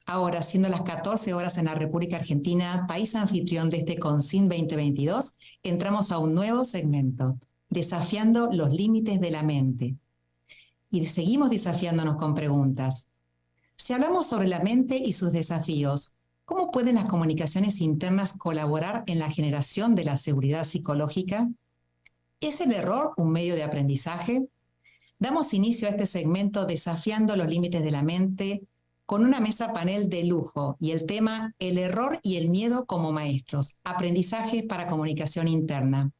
Ahora, siendo las 14 horas en la República Argentina, país anfitrión de este CONCIN 2022, entramos a un nuevo segmento, desafiando los límites de la mente. Y seguimos desafiándonos con preguntas. Si hablamos sobre la mente y sus desafíos, ¿cómo pueden las comunicaciones internas colaborar en la generación de la seguridad psicológica? ¿Es el error un medio de aprendizaje? Damos inicio a este segmento desafiando los límites de la mente con una mesa panel de lujo y el tema El error y el miedo como maestros, aprendizaje para comunicación interna.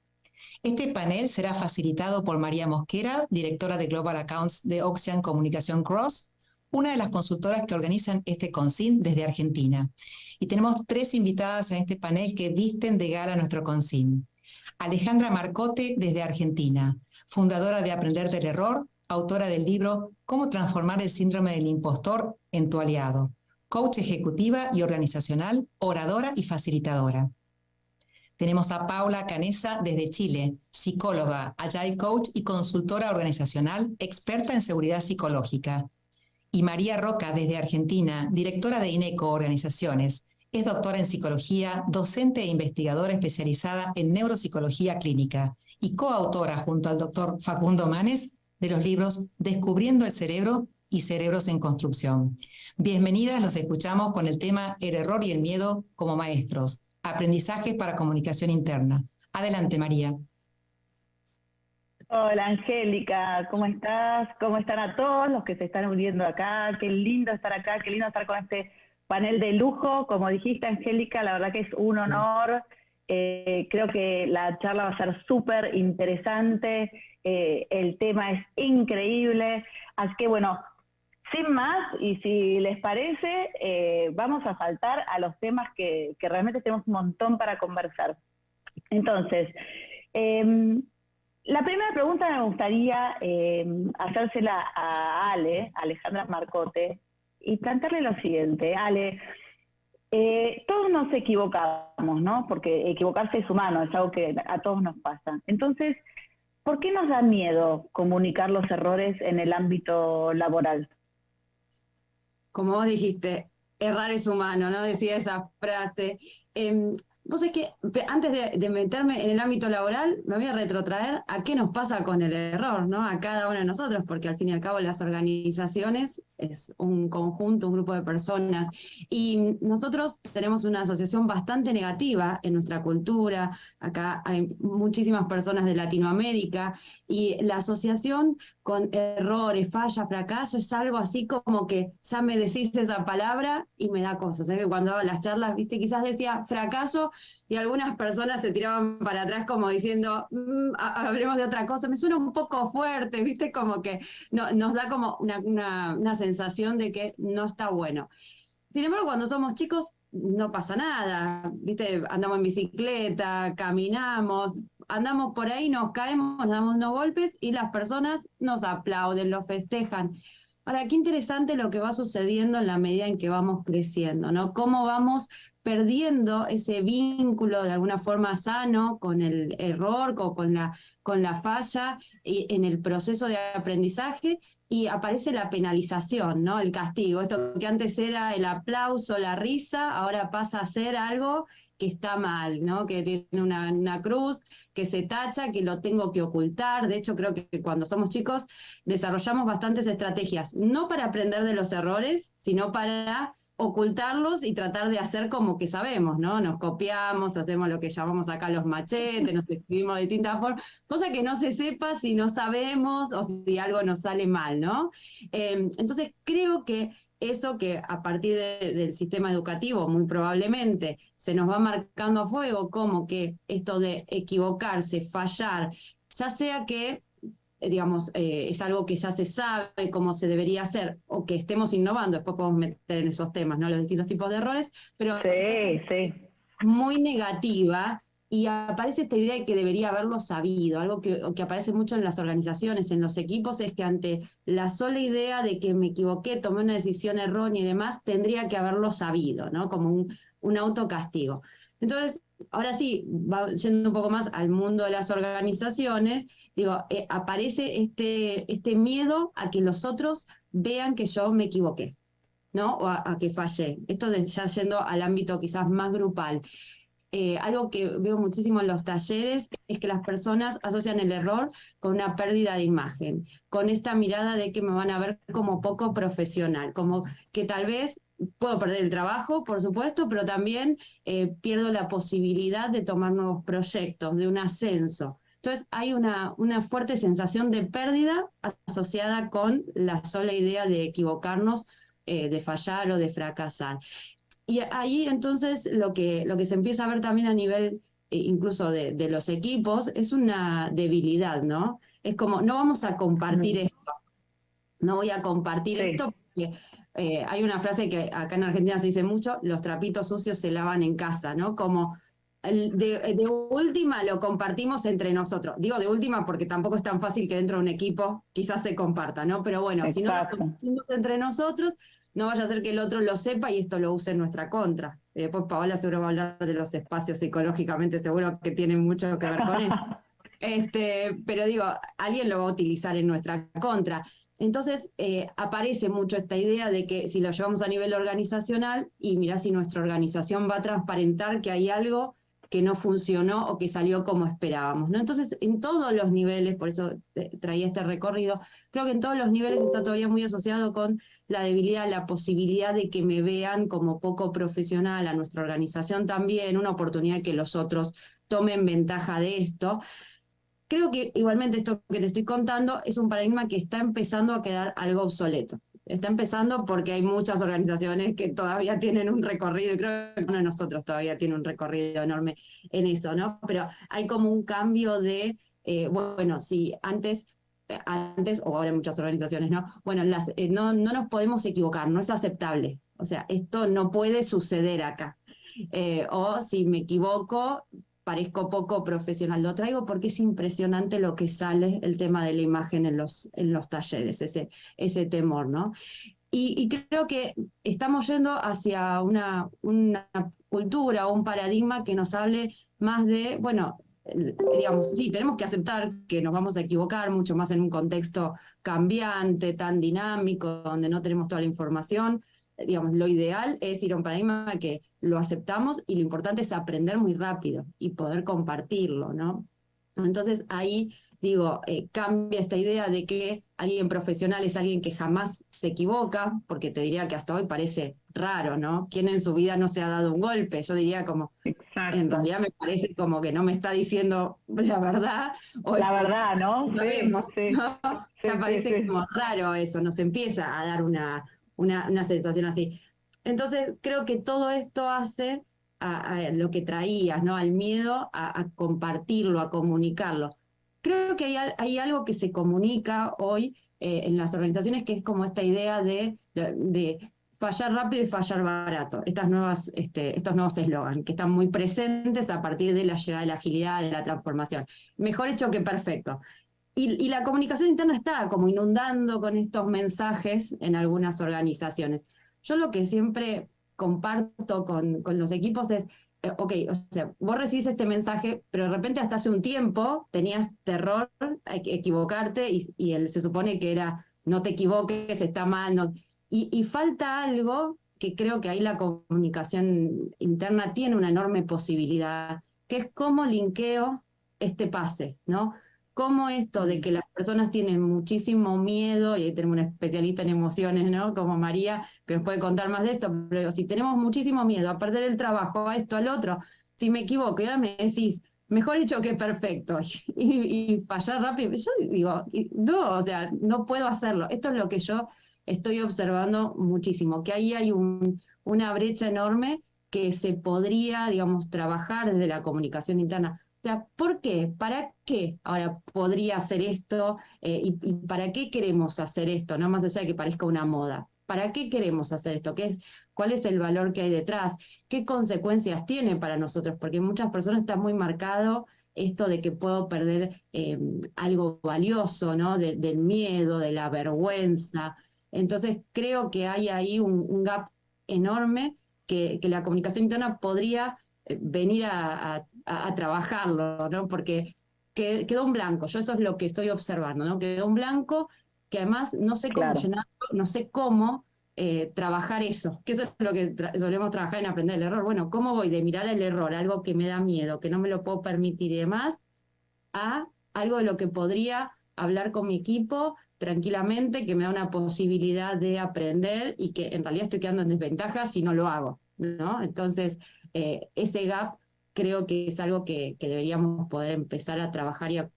Este panel será facilitado por María Mosquera, directora de Global Accounts de Oxian Comunicación Cross, una de las consultoras que organizan este CONCIN desde Argentina. Y tenemos 3 invitadas en este panel que visten de gala nuestro CONCIN. Alejandra Marcote, desde Argentina, fundadora de Aprender del Error, autora del libro Cómo transformar el síndrome del impostor en tu aliado, coach ejecutiva y organizacional, oradora y facilitadora. Tenemos a Paula Canesa desde Chile, psicóloga, agile coach y consultora organizacional, experta en seguridad psicológica. Y María Roca desde Argentina, directora de INECO Organizaciones. Es doctora en psicología, docente e investigadora especializada en neuropsicología clínica y coautora junto al doctor Facundo Manes de los libros Descubriendo el cerebro y Cerebros en Construcción. Bienvenidas, los escuchamos con el tema El error y el miedo como maestros. Aprendizaje para comunicación interna. Adelante, María. Hola, Angélica, ¿cómo estás? ¿Cómo están a todos los que se están uniendo acá? Qué lindo estar acá, qué lindo estar con este panel de lujo. Como dijiste, Angélica, la verdad que es un honor. Creo que la charla va a ser súper interesante. El tema es increíble. Así que, bueno, sin más, y si les parece, vamos a saltar a los temas que realmente tenemos un montón para conversar. Entonces, la primera pregunta me gustaría hacérsela a Alejandra Marcote, y plantearle lo siguiente. Ale, todos nos equivocamos, ¿no? Porque equivocarse es humano, es algo que a todos nos pasa. Entonces, ¿por qué nos da miedo comunicar los errores en el ámbito laboral? Como vos dijiste, errar es humano, ¿no? Decía esa frase. Vos es que antes de meterme en el ámbito laboral, me voy a retrotraer a qué nos pasa con el error, ¿no? A cada uno de nosotros, porque al fin y al cabo las organizaciones es un conjunto, un grupo de personas, y nosotros tenemos una asociación bastante negativa en nuestra cultura. Acá hay muchísimas personas de Latinoamérica, y la asociación con errores, fallas, fracaso, es algo así como que ya me decís esa palabra y me da cosas. Que cuando hago las charlas, viste, quizás decía fracaso y algunas personas se tiraban para atrás como diciendo, hablemos de otra cosa. Me suena un poco fuerte, viste, como que nos da como una sensación de que no está bueno. Sin embargo, cuando somos chicos no pasa nada, viste, andamos en bicicleta, caminamos, andamos por ahí, nos caemos, nos damos unos golpes y las personas nos aplauden, lo festejan. Ahora, qué interesante lo que va sucediendo en la medida en que vamos creciendo, ¿no? Cómo vamos perdiendo ese vínculo de alguna forma sano con el error, con la falla en el proceso de aprendizaje, y aparece la penalización, ¿no? El castigo. Esto que antes era el aplauso, la risa, ahora pasa a ser algo que está mal, ¿no? Que tiene una cruz, que se tacha, que lo tengo que ocultar. De hecho, creo que cuando somos chicos desarrollamos bastantes estrategias, no para aprender de los errores, sino para ocultarlos y tratar de hacer como que sabemos, ¿no? Nos copiamos, hacemos lo que llamamos acá los machetes, nos escribimos de distintas formas, cosa que no se sepa si no sabemos o si algo nos sale mal, ¿no? Entonces creo que eso que a partir del sistema educativo muy probablemente se nos va marcando a fuego, como que esto de equivocarse, fallar, ya sea que digamos, es algo que ya se sabe cómo se debería hacer, o que estemos innovando, después podemos meter en esos temas, ¿no? Los distintos tipos de errores, pero Sí. Muy negativa, y aparece esta idea de que debería haberlo sabido. Algo que aparece mucho en las organizaciones, en los equipos, es que ante la sola idea de que me equivoqué, tomé una decisión errónea y demás, tendría que haberlo sabido, ¿no? Como un autocastigo. Entonces, ahora sí, yendo un poco más al mundo de las organizaciones, digo, aparece este miedo a que los otros vean que yo me equivoqué. ¿no? O a que fallé. Esto ya yendo al ámbito quizás más grupal. Algo que veo muchísimo en los talleres es que las personas asocian el error con una pérdida de imagen, con esta mirada de que me van a ver como poco profesional, como que tal vez puedo perder el trabajo, por supuesto, pero también pierdo la posibilidad de tomar nuevos proyectos, de un ascenso. Entonces hay una fuerte sensación de pérdida asociada con la sola idea de equivocarnos, de fallar o de fracasar. Y ahí entonces lo que se empieza a ver también a nivel incluso de los equipos es una debilidad, ¿no? Es como, no vamos a compartir esto, no voy a compartir esto porque hay una frase que acá en Argentina se dice mucho, los trapitos sucios se lavan en casa, ¿no? Como de última lo compartimos entre nosotros. Digo de última porque tampoco es tan fácil que dentro de un equipo quizás se comparta, ¿no? Pero bueno, si no lo compartimos entre nosotros, no vaya a ser que el otro lo sepa y esto lo use en nuestra contra. Después Paola seguro va a hablar de los espacios psicológicamente, seguro que tienen mucho que ver con esto. Pero digo, alguien lo va a utilizar en nuestra contra. Entonces aparece mucho esta idea de que si lo llevamos a nivel organizacional y mirá si nuestra organización va a transparentar que hay algo que no funcionó o que salió como esperábamos, ¿no? Entonces, en todos los niveles, por eso traía este recorrido, creo que en todos los niveles está todavía muy asociado con la debilidad, la posibilidad de que me vean como poco profesional, a nuestra organización también, una oportunidad de que los otros tomen ventaja de esto. Creo que igualmente esto que te estoy contando es un paradigma que está empezando a quedar algo obsoleto. Está empezando porque hay muchas organizaciones que todavía tienen un recorrido, y creo que uno de nosotros todavía tiene un recorrido enorme en eso, ¿no? Pero hay como un cambio de, bueno, si antes o ahora en muchas organizaciones, ¿no? Bueno, no nos podemos equivocar, no es aceptable. O sea, esto no puede suceder acá. O si me equivoco, parezco poco profesional. Lo traigo porque es impresionante lo que sale el tema de la imagen en los talleres, ese temor, ¿no? Y creo que estamos yendo hacia una cultura o un paradigma que nos hable más de, bueno, digamos, sí, tenemos que aceptar que nos vamos a equivocar mucho más en un contexto cambiante, tan dinámico, donde no tenemos toda la información. Digamos, lo ideal es ir a un paradigma que lo aceptamos y lo importante es aprender muy rápido y poder compartirlo, ¿no? Entonces ahí, digo, cambia esta idea de que alguien profesional es alguien que jamás se equivoca, porque te diría que hasta hoy parece raro, ¿no? ¿Quién en su vida no se ha dado un golpe? Yo diría como, exacto. En realidad me parece como que no me está diciendo la verdad. O la verdad, ¿no? Sabemos, sí, ¿no? sí, Ya parece sí. como raro eso, nos empieza a dar una sensación así. Entonces creo que todo esto hace a lo que traías, ¿no? Al miedo a compartirlo, a comunicarlo. Creo que hay algo que se comunica hoy en las organizaciones que es como esta idea de fallar rápido y fallar barato. Estos nuevos eslogans que están muy presentes a partir de la llegada de la agilidad, de la transformación. Mejor hecho que perfecto. Y la comunicación interna está como inundando con estos mensajes en algunas organizaciones. Yo lo que siempre comparto con los equipos es, ok, o sea, vos recibís este mensaje, pero de repente hasta hace un tiempo tenías terror a equivocarte y se supone que era, no te equivoques, está mal. No, y falta algo que creo que ahí la comunicación interna tiene una enorme posibilidad, que es cómo linkeo este pase, ¿no? Cómo esto de que las personas tienen muchísimo miedo, y ahí tenemos una especialista en emociones, ¿no? Como María, que nos puede contar más de esto, pero si tenemos muchísimo miedo a perder el trabajo, a esto, al otro, si me equivoco y ahora me decís, mejor hecho que perfecto, y fallar rápido, yo digo, no, o sea, no puedo hacerlo. Esto es lo que yo estoy observando muchísimo, que ahí hay una brecha enorme que se podría, digamos, trabajar desde la comunicación interna. O sea, ¿por qué? ¿Para qué ahora podría hacer esto? ¿Y para qué queremos hacer esto? No más allá de que parezca una moda. ¿Para qué queremos hacer esto? ¿Cuál es el valor que hay detrás? ¿Qué consecuencias tiene para nosotros? Porque muchas personas están muy marcado esto de que puedo perder algo valioso, ¿no? Del miedo, de la vergüenza. Entonces creo que hay ahí un gap enorme que la comunicación interna podría venir a trabajarlo, ¿no? Porque quedó un blanco, yo eso es lo que estoy observando, ¿no? Quedó un blanco que además no sé cómo llenarlo, no sé cómo, trabajar eso, que eso es lo que solemos trabajar en aprender el error. Bueno, ¿cómo voy de mirar el error, algo que me da miedo, que no me lo puedo permitir y demás, a algo de lo que podría hablar con mi equipo tranquilamente, que me da una posibilidad de aprender y que en realidad estoy quedando en desventaja si no lo hago, ¿no? Entonces, ese gap creo que es algo que deberíamos poder empezar a trabajar y a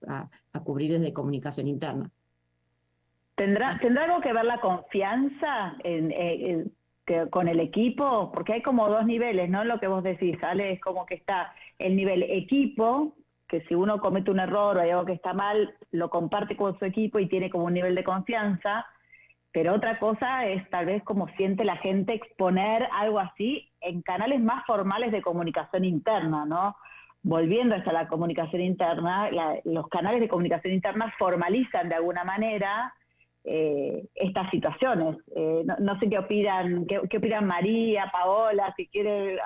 cubrir desde comunicación interna. ¿Tendrá algo que ver la confianza con el equipo? Porque hay como dos niveles, ¿no? Lo que vos decís, Ale, es como que está el nivel equipo, que si uno comete un error o hay algo que está mal, lo comparte con su equipo y tiene como un nivel de confianza, pero otra cosa es tal vez como siente la gente exponer algo así en canales más formales de comunicación interna, ¿no? Volviendo hasta la comunicación interna, los canales de comunicación interna formalizan de alguna manera estas situaciones. No sé qué opinan María, Paola, si quiere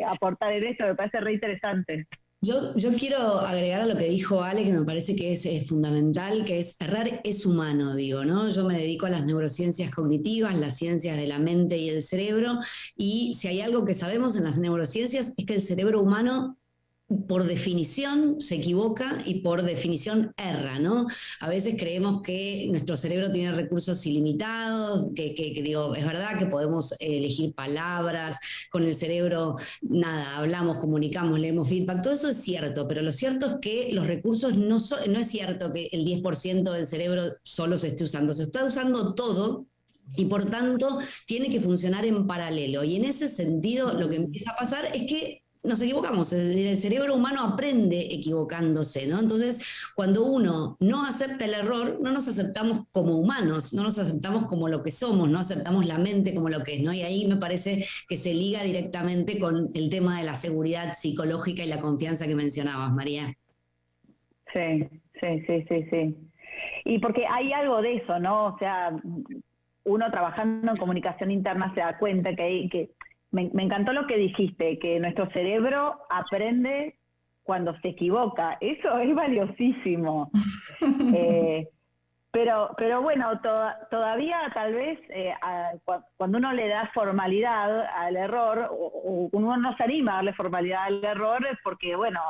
aportar en esto, me parece re interesante. Yo quiero agregar a lo que dijo Ale, que me parece que es fundamental, que es errar es humano, digo, ¿no? Yo me dedico a las neurociencias cognitivas, las ciencias de la mente y el cerebro, y si hay algo que sabemos en las neurociencias es que el cerebro humano por definición se equivoca y por definición erra, ¿no? A veces creemos que nuestro cerebro tiene recursos ilimitados, que digo, es verdad que podemos elegir palabras, con el cerebro, nada, hablamos, comunicamos, leemos feedback, todo eso es cierto, pero lo cierto es que los recursos no es cierto que el 10% del cerebro solo se esté usando, se está usando todo. Y por tanto, tiene que funcionar en paralelo. Y en ese sentido, lo que empieza a pasar es que nos equivocamos, el cerebro humano aprende equivocándose, ¿no? Entonces, cuando uno no acepta el error, no nos aceptamos como humanos, no nos aceptamos como lo que somos, no aceptamos la mente como lo que es, ¿no? Y ahí me parece que se liga directamente con el tema de la seguridad psicológica y la confianza que mencionabas, María. Sí. Y porque hay algo de eso, ¿no? O sea, uno trabajando en comunicación interna se da cuenta que me encantó lo que dijiste, que nuestro cerebro aprende cuando se equivoca. Eso es valiosísimo. Pero bueno, todavía tal vez cuando uno le da formalidad al error, o uno no se anima a darle formalidad al error, porque bueno,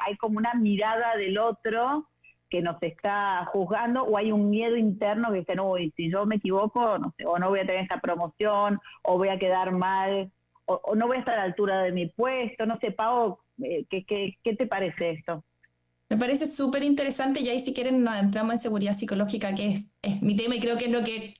hay como una mirada del otro que nos está juzgando, o hay un miedo interno que dice, no, si yo me equivoco, no sé, o no voy a tener esta promoción, o voy a quedar mal, o no voy a estar a la altura de mi puesto, no sé, Pau, ¿qué te parece esto? Me parece súper interesante, y ahí si quieren nos entramos en seguridad psicológica, que es mi tema y creo que es lo que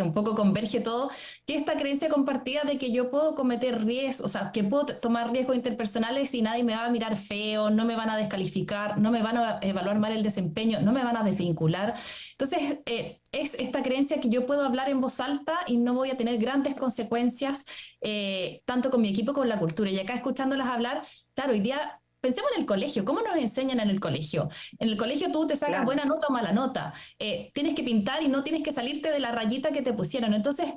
un poco converge todo, que esta creencia compartida de que yo puedo cometer riesgos, o sea, que puedo tomar riesgos interpersonales y nadie me va a mirar feo, no me van a descalificar, no me van a evaluar mal el desempeño, no me van a desvincular. Entonces, es esta creencia que yo puedo hablar en voz alta y no voy a tener grandes consecuencias, tanto con mi equipo como con la cultura. Y acá escuchándolas hablar, claro, hoy día pensemos en el colegio. ¿Cómo nos enseñan en el colegio? En el colegio tú te sacas buena nota o mala nota. Tienes que pintar y no tienes que salirte de la rayita que te pusieron. Entonces,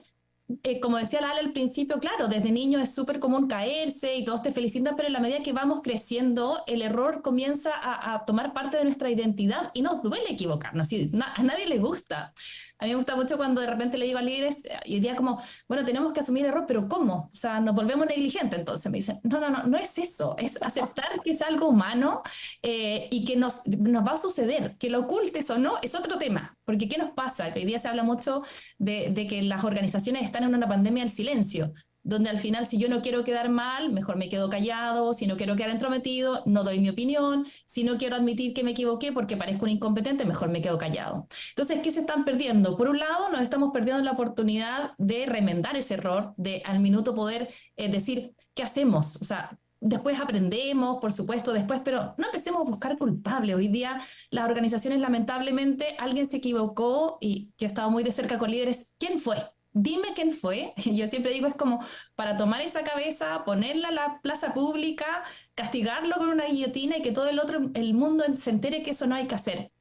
como decía Lala al principio, claro, desde niño es súper común caerse y todos te felicitan, pero en la medida que vamos creciendo, el error comienza a tomar parte de nuestra identidad y nos duele equivocarnos. A nadie le gusta. A mí me gusta mucho cuando de repente le digo a líderes, y diría como, bueno, tenemos que asumir error, pero ¿cómo? O sea, nos volvemos negligentes. Entonces me dicen, no es eso, es aceptar que es algo humano y que nos va a suceder. Que lo ocultes o no es otro tema, porque ¿qué nos pasa? Que hoy día se habla mucho de que las organizaciones están en una pandemia del silencio, donde al final si yo no quiero quedar mal, mejor me quedo callado, si no quiero quedar entrometido, no doy mi opinión, si no quiero admitir que me equivoqué porque parezco un incompetente, mejor me quedo callado. Entonces, ¿qué se están perdiendo? Por un lado, nos estamos perdiendo la oportunidad de remendar ese error, de al minuto poder decir, ¿qué hacemos? O sea, después aprendemos, por supuesto, después, pero no empecemos a buscar culpables. Hoy día las organizaciones, lamentablemente, alguien se equivocó y yo he estado muy de cerca con líderes. ¿Quién fue? Dime quién fue. Yo siempre digo, es como para tomar esa cabeza, ponerla a la plaza pública, castigarlo con una guillotina y que todo el mundo se entere que eso no hay que hacer.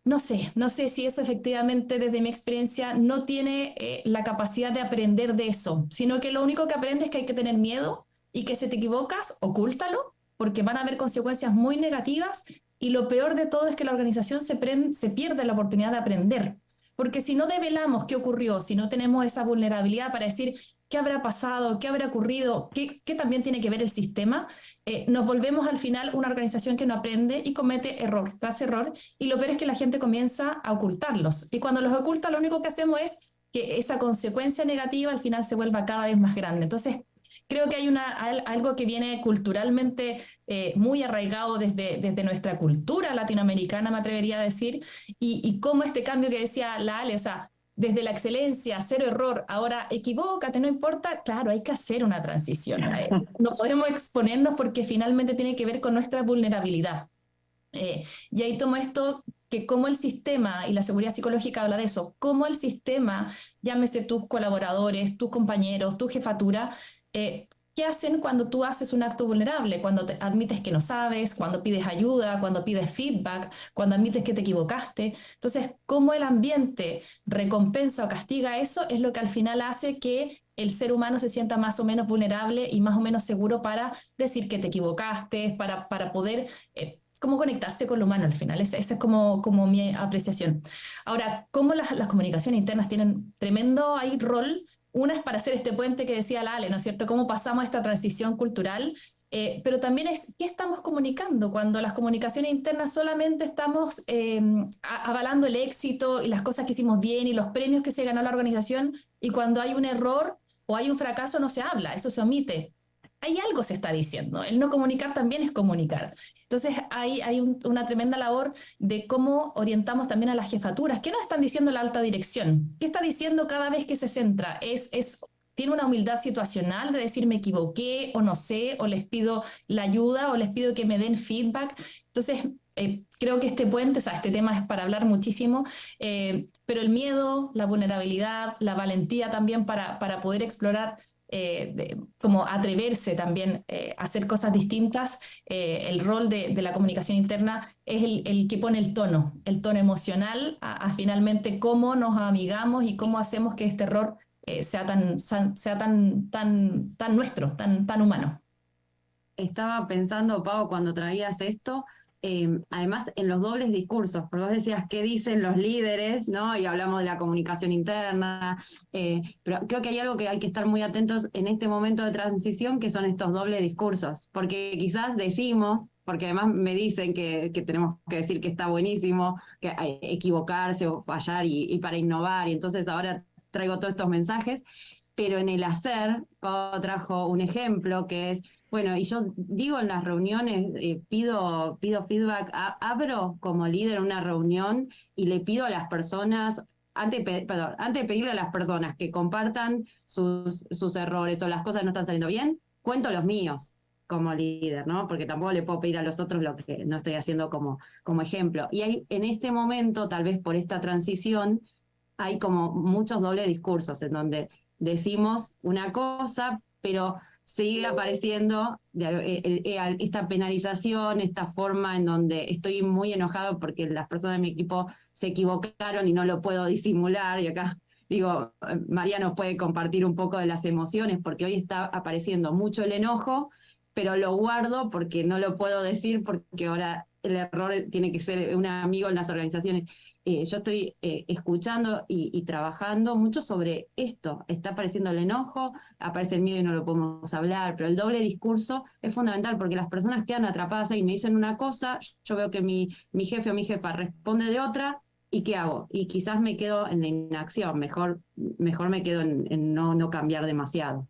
No sé si eso efectivamente desde mi experiencia no tiene la capacidad de aprender de eso, sino que lo único que aprende es que hay que tener miedo y que si te equivocas, ocúltalo, porque van a haber consecuencias muy negativas y lo peor de todo es que la organización se pierde la oportunidad de aprender. porque si no develamos qué ocurrió, si no tenemos esa vulnerabilidad para decir qué habrá pasado, qué habrá ocurrido, qué también tiene que ver el sistema, nos volvemos al final una organización que no aprende y comete error tras error, y lo peor es que la gente comienza a ocultarlos, y cuando los oculta lo único que hacemos es que esa consecuencia negativa al final se vuelva cada vez más grande. Entonces, creo que hay algo que viene culturalmente muy arraigado desde nuestra cultura latinoamericana, me atrevería a decir, y cómo este cambio que decía la Ale, o sea, desde la excelencia, cero error, ahora equivócate, no importa, claro, hay que hacer una transición. No podemos exponernos porque finalmente tiene que ver con nuestra vulnerabilidad. Y ahí tomo esto, que cómo el sistema, y la seguridad psicológica habla de eso, cómo el sistema, llámese tus colaboradores, tus compañeros, tu jefatura, ¿qué hacen cuando tú haces un acto vulnerable? Cuando te admites que no sabes, cuando pides ayuda, cuando pides feedback, cuando admites que te equivocaste. Entonces, cómo el ambiente recompensa o castiga eso es lo que al final hace que el ser humano se sienta más o menos vulnerable y más o menos seguro para decir que te equivocaste, para poder cómo conectarse con lo humano al final. Esa es como mi apreciación. Ahora, cómo las comunicaciones internas tienen tremendo ahí rol. Una es para hacer este puente que decía la Ale, ¿no es cierto? Cómo pasamos a esta transición cultural, pero también es qué estamos comunicando cuando las comunicaciones internas solamente estamos avalando el éxito y las cosas que hicimos bien y los premios que se ganó la organización, y cuando hay un error o hay un fracaso no se habla, eso se omite. Hay algo se está diciendo, el no comunicar también es comunicar. Entonces hay una tremenda labor de cómo orientamos también a las jefaturas. ¿Qué nos están diciendo la alta dirección? ¿Qué está diciendo cada vez que se centra? ¿Tiene una humildad situacional de decir me equivoqué o no sé, o les pido la ayuda o les pido que me den feedback? Entonces creo que este puente, o sea, este tema es para hablar muchísimo, pero el miedo, la vulnerabilidad, la valentía también para poder explorar, como atreverse también a hacer cosas distintas, el rol de la comunicación interna es el que pone el tono emocional a finalmente cómo nos amigamos y cómo hacemos que este error sea tan nuestro, tan humano. Estaba pensando, Pau, cuando traías esto, además en los dobles discursos, porque vos decías qué dicen los líderes, ¿no? Y hablamos de la comunicación interna, pero creo que hay algo que hay que estar muy atentos en este momento de transición, que son estos dobles discursos, porque quizás decimos, porque además me dicen que tenemos que decir que está buenísimo, que hay equivocarse o fallar y para innovar, y entonces ahora traigo todos estos mensajes, pero en el hacer, Pau trajo un ejemplo que es, bueno, y yo digo en las reuniones, pido feedback, abro como líder una reunión y le pido a las personas, antes de pedirle a las personas que compartan sus errores o las cosas que no están saliendo bien, cuento los míos como líder, ¿no? Porque tampoco le puedo pedir a los otros lo que no estoy haciendo como ejemplo. Y hay, en este momento, tal vez por esta transición, hay como muchos dobles discursos en donde decimos una cosa, pero sigue apareciendo esta penalización, esta forma en donde estoy muy enojado porque las personas de mi equipo se equivocaron y no lo puedo disimular. Y acá digo, Mariano puede compartir un poco de las emociones, porque hoy está apareciendo mucho el enojo, pero lo guardo porque no lo puedo decir, porque ahora el error tiene que ser un amigo en las organizaciones. Yo estoy escuchando y trabajando mucho sobre esto. Está apareciendo el enojo, aparece el miedo y no lo podemos hablar, pero el doble discurso es fundamental porque las personas quedan atrapadas ahí, me dicen una cosa, yo veo que mi jefe o mi jefa responde de otra, ¿y qué hago? Y quizás me quedo en la inacción, mejor me quedo en no cambiar demasiado.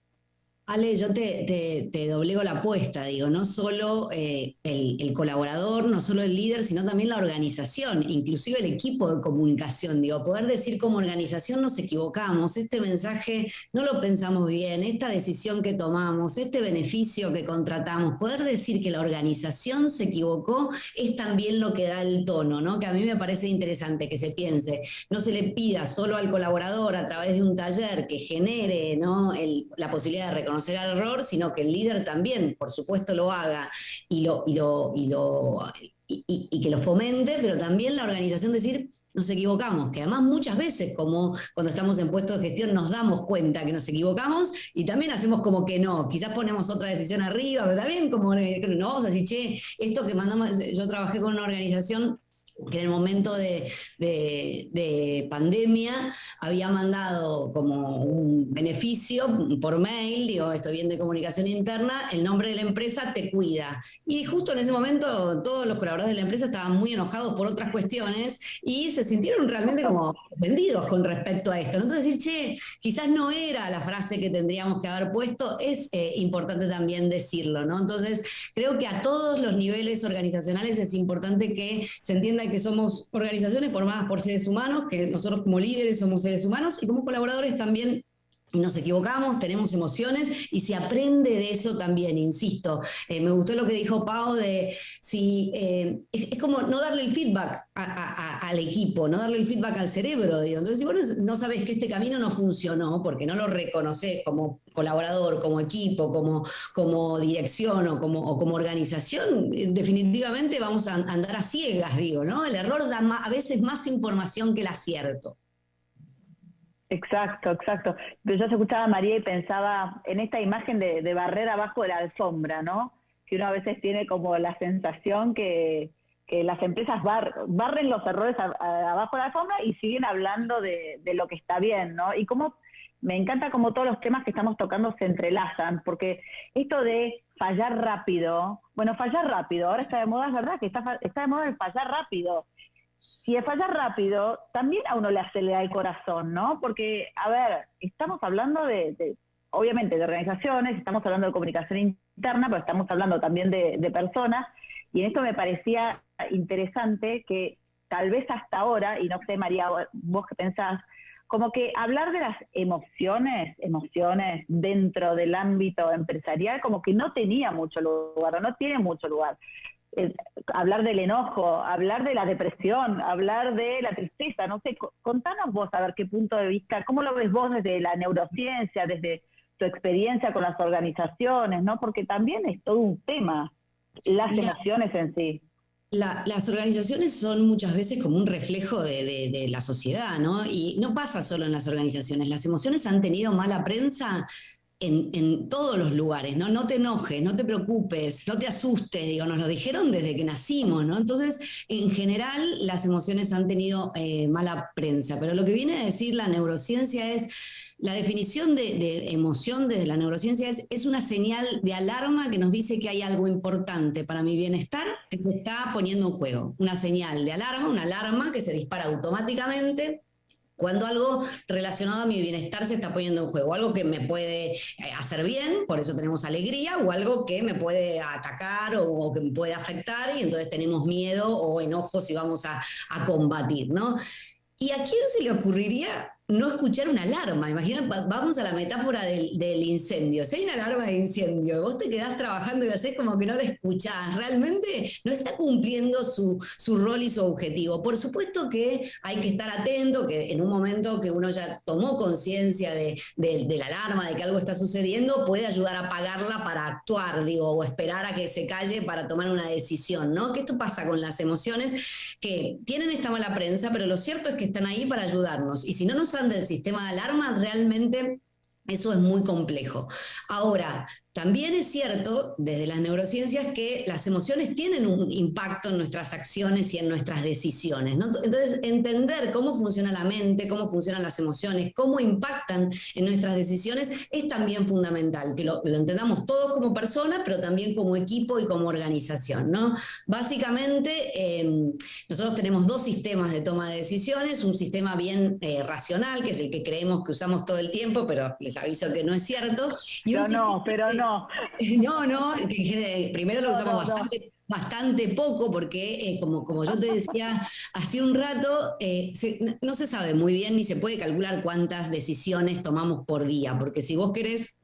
Ale, yo te doblego la apuesta, digo, no solo el colaborador, no solo el líder, sino también la organización, inclusive el equipo de comunicación, digo, poder decir como organización nos equivocamos, este mensaje no lo pensamos bien, esta decisión que tomamos, este beneficio que contratamos, poder decir que la organización se equivocó es también lo que da el tono, ¿no? Que a mí me parece interesante que se piense, no se le pida solo al colaborador a través de un taller que genere, ¿no?, la posibilidad de reconocer el error, sino que el líder también, por supuesto, lo haga y que lo fomente, pero también la organización decir, nos equivocamos, que además muchas veces, como cuando estamos en puestos de gestión, nos damos cuenta que nos equivocamos y también hacemos como que no, quizás ponemos otra decisión arriba, pero también como no vamos a decir, che, esto que mandamos, yo trabajé con una organización que en el momento de pandemia había mandado como un beneficio por mail, digo, esto bien de comunicación interna, el nombre de la empresa Te Cuida. Y justo en ese momento todos los colaboradores de la empresa estaban muy enojados por otras cuestiones y se sintieron realmente como ofendidos con respecto a esto, ¿no? Entonces decir, che, quizás no era la frase que tendríamos que haber puesto, es importante también decirlo, ¿no? Entonces creo que a todos los niveles organizacionales es importante que se entienda que somos organizaciones formadas por seres humanos, que nosotros como líderes somos seres humanos y como colaboradores también nos equivocamos, tenemos emociones y se aprende de eso también, insisto. Me gustó lo que dijo Pau de si es como no darle el feedback al equipo, no darle el feedback al cerebro, digo. Entonces, si vos no sabés que este camino no funcionó porque no lo reconoces como colaborador, como equipo, como dirección o como organización, definitivamente vamos a andar a ciegas, digo, ¿no? El error da a veces más información que el acierto. Exacto, exacto. Pero yo te escuchaba a María y pensaba en esta imagen de barrer abajo de la alfombra, ¿no? Que uno a veces tiene como la sensación que las empresas barren los errores abajo de la alfombra y siguen hablando de lo que está bien, ¿no? Y como me encanta como todos los temas que estamos tocando se entrelazan, porque esto de fallar rápido, bueno, fallar rápido, ahora está de moda, es verdad que está de moda el fallar rápido. Si es fallar rápido, también a uno le acelera el corazón, ¿no? Porque, a ver, estamos hablando obviamente, de organizaciones, estamos hablando de comunicación interna, pero estamos hablando también de personas, y en esto me parecía interesante que tal vez hasta ahora, y no sé, María, vos qué pensás, como que hablar de las emociones dentro del ámbito empresarial, como que no tenía mucho lugar, o no tiene mucho lugar. Hablar del enojo, hablar de la depresión, hablar de la tristeza, no sé, contanos vos a ver qué punto de vista, cómo lo ves vos desde la neurociencia, desde tu experiencia con las organizaciones, ¿no? Porque también es todo un tema, las emociones en sí. Las organizaciones son muchas veces como un reflejo de la sociedad, ¿no? Y no pasa solo en las organizaciones, las emociones han tenido mala prensa en todos los lugares, ¿no? No te enojes, no te preocupes, no te asustes, digo, nos lo dijeron desde que nacimos, ¿no? Entonces, en general, las emociones han tenido mala prensa, pero lo que viene a decir la neurociencia es, la definición de emoción desde la neurociencia es una señal de alarma que nos dice que hay algo importante para mi bienestar que se está poniendo en juego. Una señal de alarma, una alarma que se dispara automáticamente cuando algo relacionado a mi bienestar se está poniendo en juego, algo que me puede hacer bien, por eso tenemos alegría, o algo que me puede atacar o que me puede afectar, y entonces tenemos miedo o enojo si vamos a combatir, ¿no? ¿Y a quién se le ocurriría no escuchar una alarma? Imagina, vamos a la metáfora del incendio. Si hay una alarma de incendio y vos te quedás trabajando y haces como que no la escuchás, realmente no está cumpliendo su rol y su objetivo. Por supuesto que hay que estar atento, que en un momento que uno ya tomó conciencia de la alarma, de que algo está sucediendo, puede ayudar a apagarla para actuar, digo, o esperar a que se calle para tomar una decisión, ¿no? Que esto pasa con las emociones, que tienen esta mala prensa, pero lo cierto es que están ahí para ayudarnos. Y si no nos del sistema de alarma, realmente eso es muy complejo. Ahora, también es cierto, desde las neurociencias, que las emociones tienen un impacto en nuestras acciones y en nuestras decisiones, ¿no? Entonces, entender cómo funciona la mente, cómo funcionan las emociones, cómo impactan en nuestras decisiones, es también fundamental, que lo entendamos todos como personas, pero también como equipo y como organización, ¿no? Básicamente, nosotros tenemos dos sistemas de toma de decisiones, un sistema bien racional, que es el que creemos que usamos todo el tiempo, pero les aviso que no es cierto. Y Pero no. No, primero lo usamos bastante poco porque, como yo te decía hace un rato, no se sabe muy bien ni se puede calcular cuántas decisiones tomamos por día, porque si vos querés,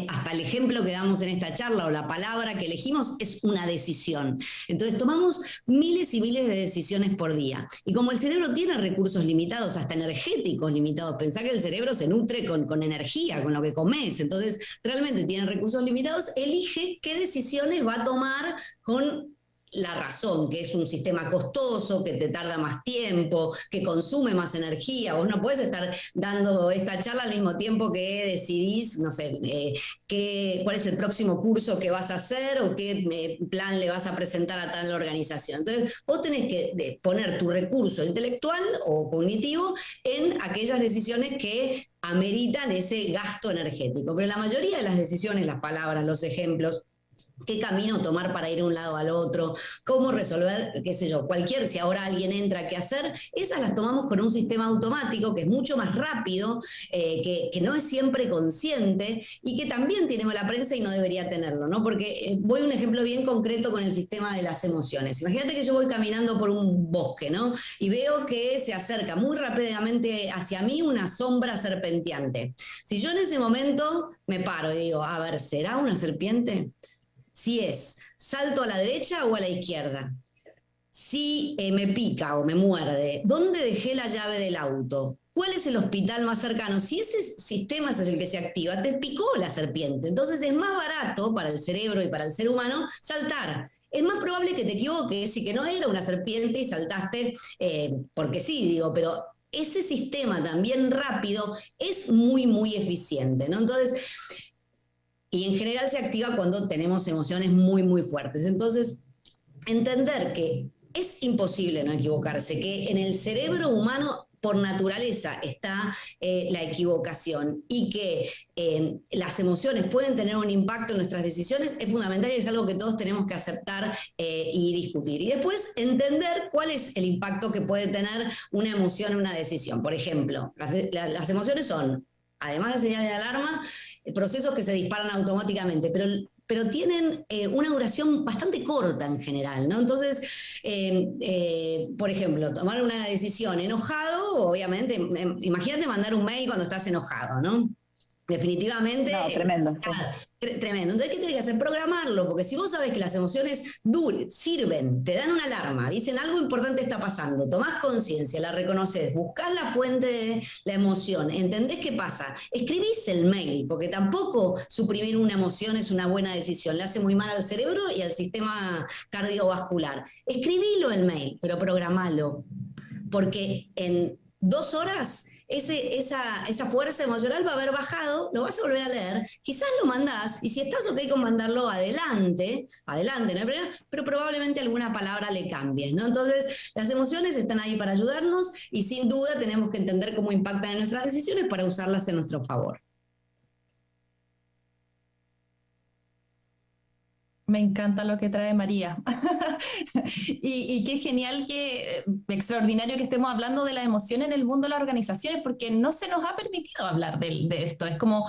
hasta el ejemplo que damos en esta charla o la palabra que elegimos es una decisión. Entonces tomamos miles y miles de decisiones por día. Y como el cerebro tiene recursos limitados, hasta energéticos limitados, pensá que el cerebro se nutre con energía, con lo que comes, entonces realmente tiene recursos limitados, elige qué decisiones va a tomar con la razón, que es un sistema costoso, que te tarda más tiempo, que consume más energía. Vos no podés estar dando esta charla al mismo tiempo que decidís, no sé, cuál es el próximo curso que vas a hacer o qué plan le vas a presentar a tal organización. Entonces, vos tenés que poner tu recurso intelectual o cognitivo en aquellas decisiones que ameritan ese gasto energético. Pero la mayoría de las decisiones, las palabras, los ejemplos, qué camino tomar para ir de un lado al otro, cómo resolver, qué sé yo, si ahora alguien entra, qué hacer, esas las tomamos con un sistema automático que es mucho más rápido, que no es siempre consciente y que también tiene mala prensa y no debería tenerlo, ¿no? Porque voy a un ejemplo bien concreto con el sistema de las emociones. Imagínate que yo voy caminando por un bosque, ¿no? Y veo que se acerca muy rápidamente hacia mí una sombra serpenteante. Si yo en ese momento me paro y digo, a ver, ¿será una serpiente? Si salto a la derecha o a la izquierda. Si me pica o me muerde, ¿dónde dejé la llave del auto? ¿Cuál es el hospital más cercano? Si ese sistema es el que se activa, te picó la serpiente. Entonces es más barato para el cerebro y para el ser humano saltar. Es más probable que te equivoques y que no era una serpiente y saltaste porque sí, digo, pero ese sistema también rápido es muy, muy eficiente, ¿no? Entonces, y en general se activa cuando tenemos emociones muy, muy fuertes. Entonces, entender que es imposible no equivocarse, que en el cerebro humano por naturaleza está la equivocación y que las emociones pueden tener un impacto en nuestras decisiones es fundamental y es algo que todos tenemos que aceptar y discutir. Y después entender cuál es el impacto que puede tener una emoción en una decisión. Por ejemplo, las emociones son, además de señales de alarma, procesos que se disparan automáticamente, pero tienen una duración bastante corta en general, ¿no? Entonces, por ejemplo, tomar una decisión enojado, obviamente, imagínate mandar un mail cuando estás enojado, ¿no? Definitivamente. No, tremendo. Claro, tremendo. Entonces, ¿qué tenés que hacer? Programarlo, porque si vos sabés que las emociones sirven, te dan una alarma, dicen algo importante está pasando, tomás conciencia, la reconoces, buscás la fuente de la emoción, entendés qué pasa, escribís el mail, porque tampoco suprimir una emoción es una buena decisión, le hace muy mal al cerebro y al sistema cardiovascular. Escribilo el mail, pero programalo, porque en 2 horas esa fuerza emocional va a haber bajado, lo vas a volver a leer, quizás lo mandás, y si estás ok con mandarlo adelante, no hay problema, pero probablemente alguna palabra le cambies, ¿no? Entonces, las emociones están ahí para ayudarnos y sin duda tenemos que entender cómo impactan en nuestras decisiones para usarlas en nuestro favor. Me encanta lo que trae María. y qué genial, extraordinario que estemos hablando de las emociones en el mundo de las organizaciones, porque no se nos ha permitido hablar de esto. Es como,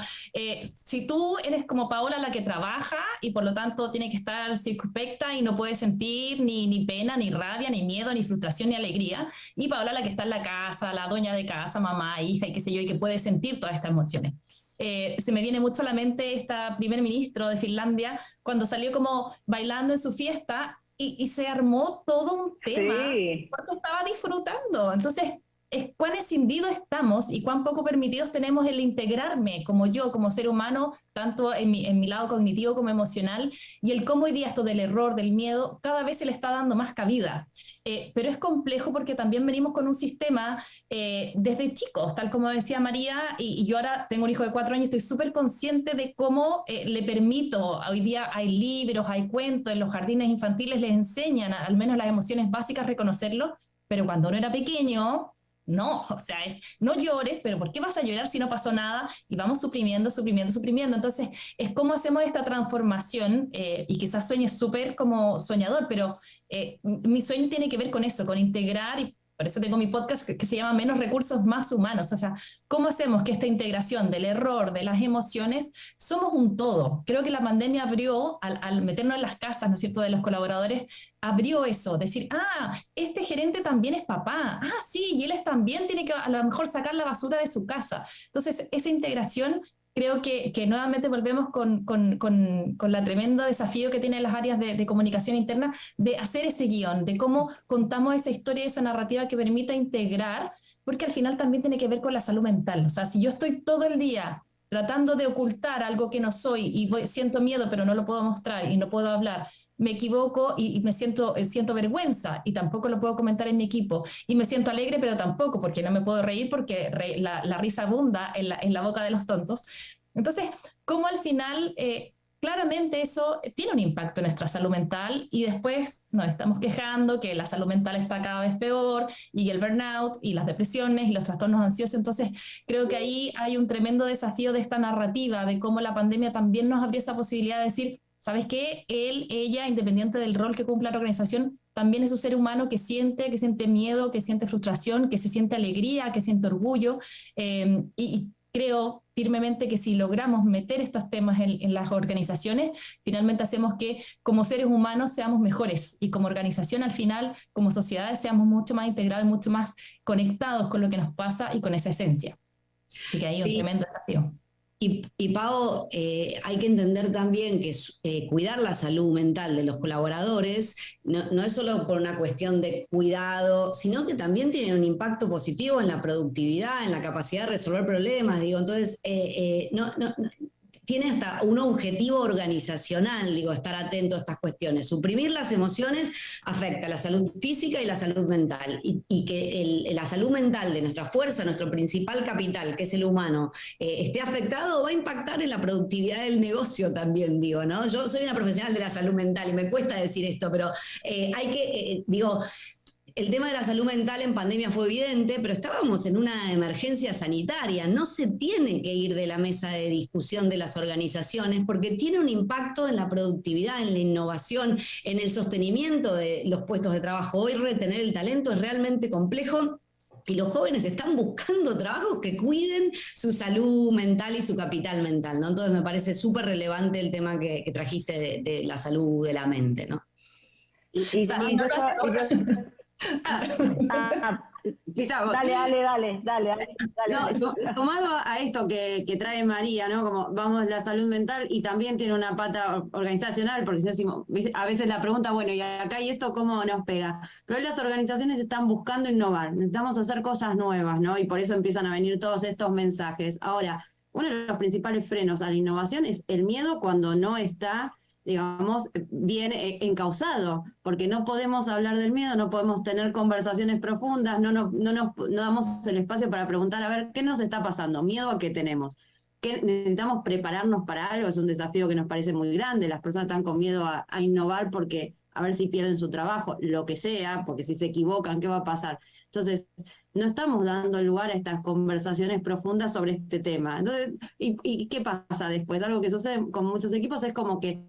si tú eres como Paola la que trabaja y por lo tanto tiene que estar circunspecta y no puede sentir ni pena, ni rabia, ni miedo, ni frustración, ni alegría, y Paola la que está en la casa, la dueña de casa, mamá, hija y qué sé yo, y que puede sentir todas estas emociones. Se me viene mucho a la mente esta primer ministro de Finlandia cuando salió como bailando en su fiesta y se armó todo un tema porque estaba disfrutando. Entonces, cuán escindidos estamos y cuán poco permitidos tenemos el integrarme como yo, como ser humano, tanto en mi lado cognitivo como emocional, y el cómo hoy día esto del error, del miedo, cada vez se le está dando más cabida. Pero es complejo porque también venimos con un sistema desde chicos, tal como decía María, y yo ahora tengo un hijo de 4 años, estoy súper consciente de cómo le permito, hoy día hay libros, hay cuentos, en los jardines infantiles les enseñan al menos las emociones básicas, reconocerlo, pero cuando uno era pequeño, no, o sea, no llores, pero ¿por qué vas a llorar si no pasó nada? Y vamos suprimiendo. Entonces, es cómo hacemos esta transformación, y quizás sueñes súper como soñador, pero mi sueño tiene que ver con eso, con integrar, y por eso tengo mi podcast que se llama Menos recursos, más humanos. O sea, ¿cómo hacemos que esta integración del error, de las emociones, somos un todo? Creo que la pandemia abrió, al meternos en las casas, ¿no es cierto?, de los colaboradores, abrió eso, decir, este gerente también es papá, sí, y él también tiene que a lo mejor sacar la basura de su casa. Entonces, esa integración, creo que nuevamente volvemos con la tremendo desafío que tienen las áreas de comunicación interna de hacer ese guión, de cómo contamos esa historia, esa narrativa que permita integrar, porque al final también tiene que ver con la salud mental. O sea, si yo estoy todo el día tratando de ocultar algo que no soy y siento miedo pero no lo puedo mostrar y no puedo hablar, me equivoco y me siento vergüenza y tampoco lo puedo comentar en mi equipo, y me siento alegre pero tampoco, porque no me puedo reír porque la risa abunda en la boca de los tontos. Entonces, ¿cómo al final claramente eso tiene un impacto en nuestra salud mental y después nos estamos quejando que la salud mental está cada vez peor y el burnout y las depresiones y los trastornos ansiosos? Entonces creo que ahí hay un tremendo desafío de esta narrativa, de cómo la pandemia también nos abrió esa posibilidad de decir, ¿sabes qué? Él, ella, independiente del rol que cumple la organización, también es un ser humano que siente miedo, que siente frustración, que se siente alegría, que siente orgullo, y creo firmemente que si logramos meter estos temas en las organizaciones, finalmente hacemos que como seres humanos seamos mejores y como organización al final, como sociedades, seamos mucho más integrados y mucho más conectados con lo que nos pasa y con esa esencia. Así que ahí hay un tremendo desafío. Y Pau, hay que entender también que cuidar la salud mental de los colaboradores no es solo por una cuestión de cuidado, sino que también tiene un impacto positivo en la productividad, en la capacidad de resolver problemas, digo. Entonces, tiene hasta un objetivo organizacional, digo, estar atento a estas cuestiones. Suprimir las emociones afecta a la salud física y la salud mental, y que la salud mental de nuestra fuerza, nuestro principal capital, que es el humano, esté afectado, va a impactar en la productividad del negocio también, digo, ¿no? Yo soy una profesional de la salud mental y me cuesta decir esto, pero hay que, digo, el tema de la salud mental en pandemia fue evidente, pero estábamos en una emergencia sanitaria. No se tiene que ir de la mesa de discusión de las organizaciones porque tiene un impacto en la productividad, en la innovación, en el sostenimiento de los puestos de trabajo. Hoy retener el talento es realmente complejo y los jóvenes están buscando trabajos que cuiden su salud mental y su capital mental, ¿no? Entonces me parece súper relevante el tema que trajiste de la salud de la mente, ¿no? Dale. No, sumado a esto que trae María, ¿no? Como vamos la salud mental y también tiene una pata organizacional, porque si no decimos, a veces la pregunta, bueno, y acá y esto, ¿cómo nos pega? Pero hoy las organizaciones están buscando innovar, necesitamos hacer cosas nuevas, ¿no? Y por eso empiezan a venir todos estos mensajes. Ahora, uno de los principales frenos a la innovación es el miedo cuando no está, digamos, bien encauzado, porque no podemos hablar del miedo, no podemos tener conversaciones profundas, no damos el espacio para preguntar, a ver, ¿qué nos está pasando? ¿Miedo a qué tenemos? ¿Qué necesitamos prepararnos para algo? Es un desafío que nos parece muy grande, las personas están con miedo a innovar porque a ver si pierden su trabajo, lo que sea, porque si se equivocan, ¿qué va a pasar? Entonces, no estamos dando lugar a estas conversaciones profundas sobre este tema. Entonces, ¿y qué pasa después? Algo que sucede con muchos equipos es como que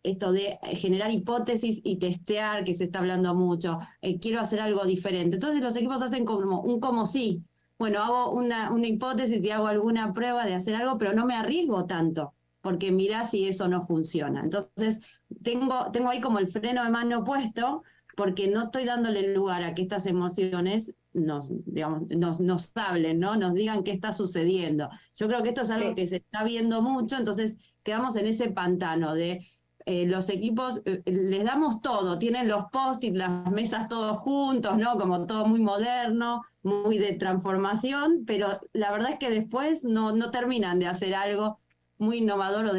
esto de generar hipótesis y testear, que se está hablando mucho, quiero hacer algo diferente. Entonces los equipos hacen como un como sí. Bueno, hago una hipótesis y hago alguna prueba de hacer algo, pero no me arriesgo tanto, porque mirá si eso no funciona. Entonces, tengo ahí como el freno de mano puesto, porque no estoy dándole lugar a que estas emociones nos hablen, ¿no? Nos digan qué está sucediendo. Yo creo que esto es algo que se está viendo mucho, entonces quedamos en ese pantano de los equipos, les damos todo, tienen los post-it, las mesas todos juntos, ¿no? Como todo muy moderno, muy de transformación, pero la verdad es que después no terminan de hacer algo muy innovador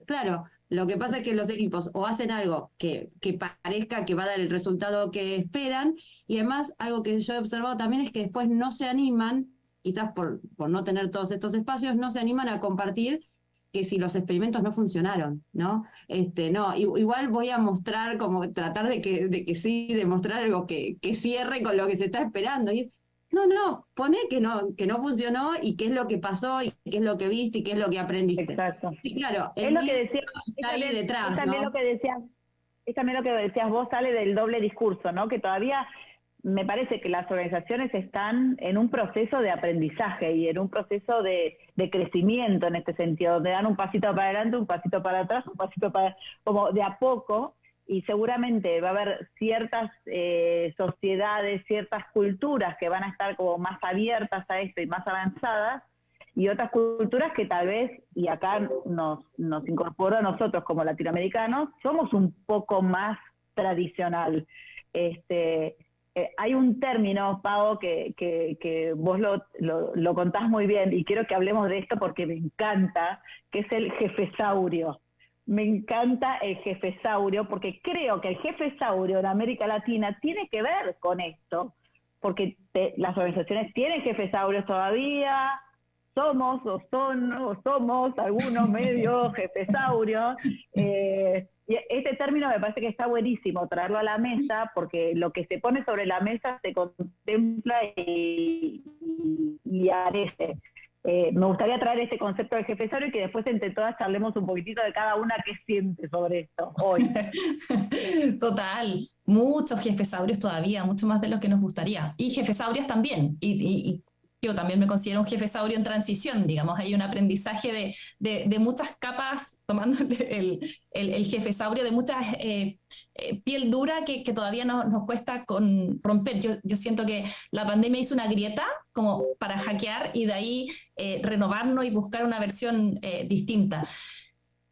claro. Lo que pasa es que los equipos o hacen algo que parezca que va a dar el resultado que esperan, y además algo que yo he observado también es que después no se animan, quizás por no tener todos estos espacios, no se animan a compartir que si los experimentos no funcionaron, ¿no? Igual voy a mostrar, como tratar de que sí, demostrar algo que cierre con lo que se está esperando. Y poné que no funcionó y qué es lo que pasó y qué es lo que viste y qué es lo que aprendiste. Exacto. Y claro, es lo que decía, está ahí detrás, es también lo que decías vos, sale del doble discurso, ¿no? Que todavía me parece que las organizaciones están en un proceso de aprendizaje y en un proceso de crecimiento en este sentido, donde dan un pasito para adelante, un pasito para atrás, un pasito para, como de a poco. Y seguramente va a haber ciertas sociedades, ciertas culturas que van a estar como más abiertas a esto y más avanzadas, y otras culturas que tal vez, y acá nos incorporo a nosotros como latinoamericanos, somos un poco más tradicional. hay un término, Pau, que vos lo contás muy bien, y quiero que hablemos de esto porque me encanta, que es el jefesaurio. Me encanta el jefesaurio porque creo que el jefesaurio en América Latina tiene que ver con esto, porque las organizaciones tienen jefesaurios todavía, somos algunos medios jefesaurios, y este término me parece que está buenísimo traerlo a la mesa, porque lo que se pone sobre la mesa se contempla y arece. Me gustaría traer este concepto del jefesaurio y que después entre todas charlemos un poquitito de cada una qué siente sobre esto hoy. Total, muchos jefesaurios todavía, mucho más de lo que nos gustaría. Y jefesaurias también. Y yo también me considero un jefesaurio en transición, digamos. Hay un aprendizaje de muchas capas, tomando el jefesaurio, de muchas piel dura que todavía nos cuesta romper. Yo siento que la pandemia hizo una grieta como para hackear y de ahí renovarnos y buscar una versión distinta.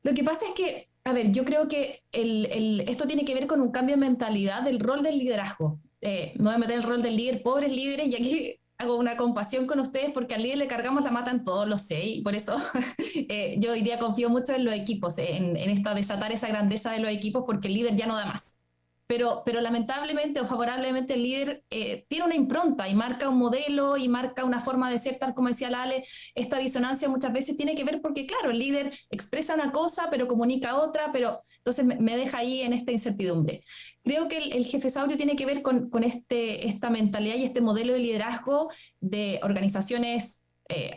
Lo que pasa es que, a ver, yo creo que esto tiene que ver con un cambio de mentalidad del rol del liderazgo. Me voy a meter el rol del líder, pobres líderes, y aquí hago una compasión con ustedes porque al líder le cargamos la mata en todos, lo sé, y por eso yo hoy día confío mucho en los equipos, en esta desatar esa grandeza de los equipos, porque el líder ya no da más. Pero lamentablemente o favorablemente el líder tiene una impronta y marca un modelo y marca una forma de ser, tal como decía la Ale. Esta disonancia muchas veces tiene que ver porque, claro, el líder expresa una cosa pero comunica otra, pero entonces me deja ahí en esta incertidumbre. Creo que el jefesaurio tiene que ver con esta mentalidad y este modelo de liderazgo de organizaciones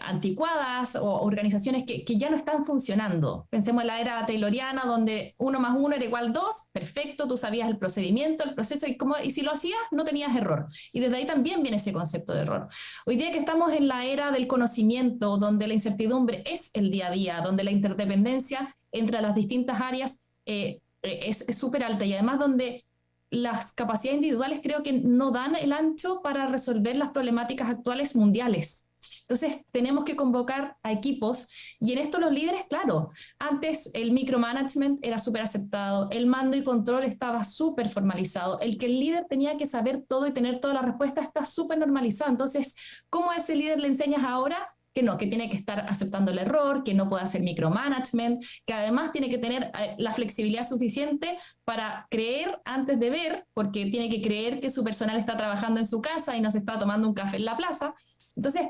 anticuadas o organizaciones que ya no están funcionando. Pensemos en la era tayloriana, donde 1 más 1 era igual 2, perfecto, tú sabías el procedimiento, el proceso, y si lo hacías, no tenías error. Y desde ahí también viene ese concepto de error. Hoy día que estamos en la era del conocimiento, donde la incertidumbre es el día a día, donde la interdependencia entre las distintas áreas es súper alta, y además donde las capacidades individuales creo que no dan el ancho para resolver las problemáticas actuales mundiales. Entonces tenemos que convocar a equipos, y en esto los líderes, claro, antes el micromanagement era súper aceptado, el mando y control estaba súper formalizado, el que el líder tenía que saber todo y tener toda la respuesta está súper normalizado. Entonces, ¿cómo a ese líder le enseñas ahora? Que no, que tiene que estar aceptando el error, que no puede hacer micromanagement, que además tiene que tener la flexibilidad suficiente para creer antes de ver, porque tiene que creer que su personal está trabajando en su casa y no se está tomando un café en la plaza. Entonces,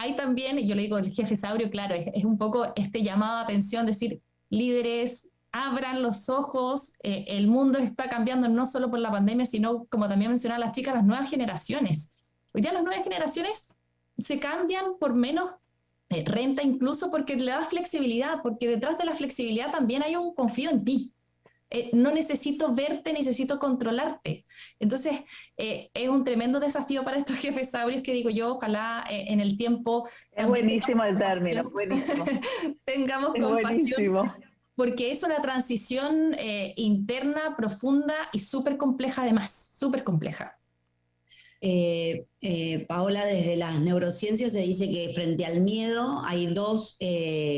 hay también, yo le digo, el jefesaurio, claro, es un poco este llamado de atención, decir, líderes, abran los ojos, el mundo está cambiando no solo por la pandemia, sino, como también mencionaban las chicas, las nuevas generaciones. Hoy día las nuevas generaciones se cambian por menos renta, incluso porque le das flexibilidad, porque detrás de la flexibilidad también hay un confío en ti. No necesito verte, necesito controlarte. Entonces, es un tremendo desafío para estos jefesaurios que digo yo, ojalá en el tiempo... Es buenísimo el término, buenísimo. Tengamos es compasión, buenísimo. Porque es una transición interna, profunda y súper compleja además, súper compleja. Paola, desde las neurociencias se dice que frente al miedo hay dos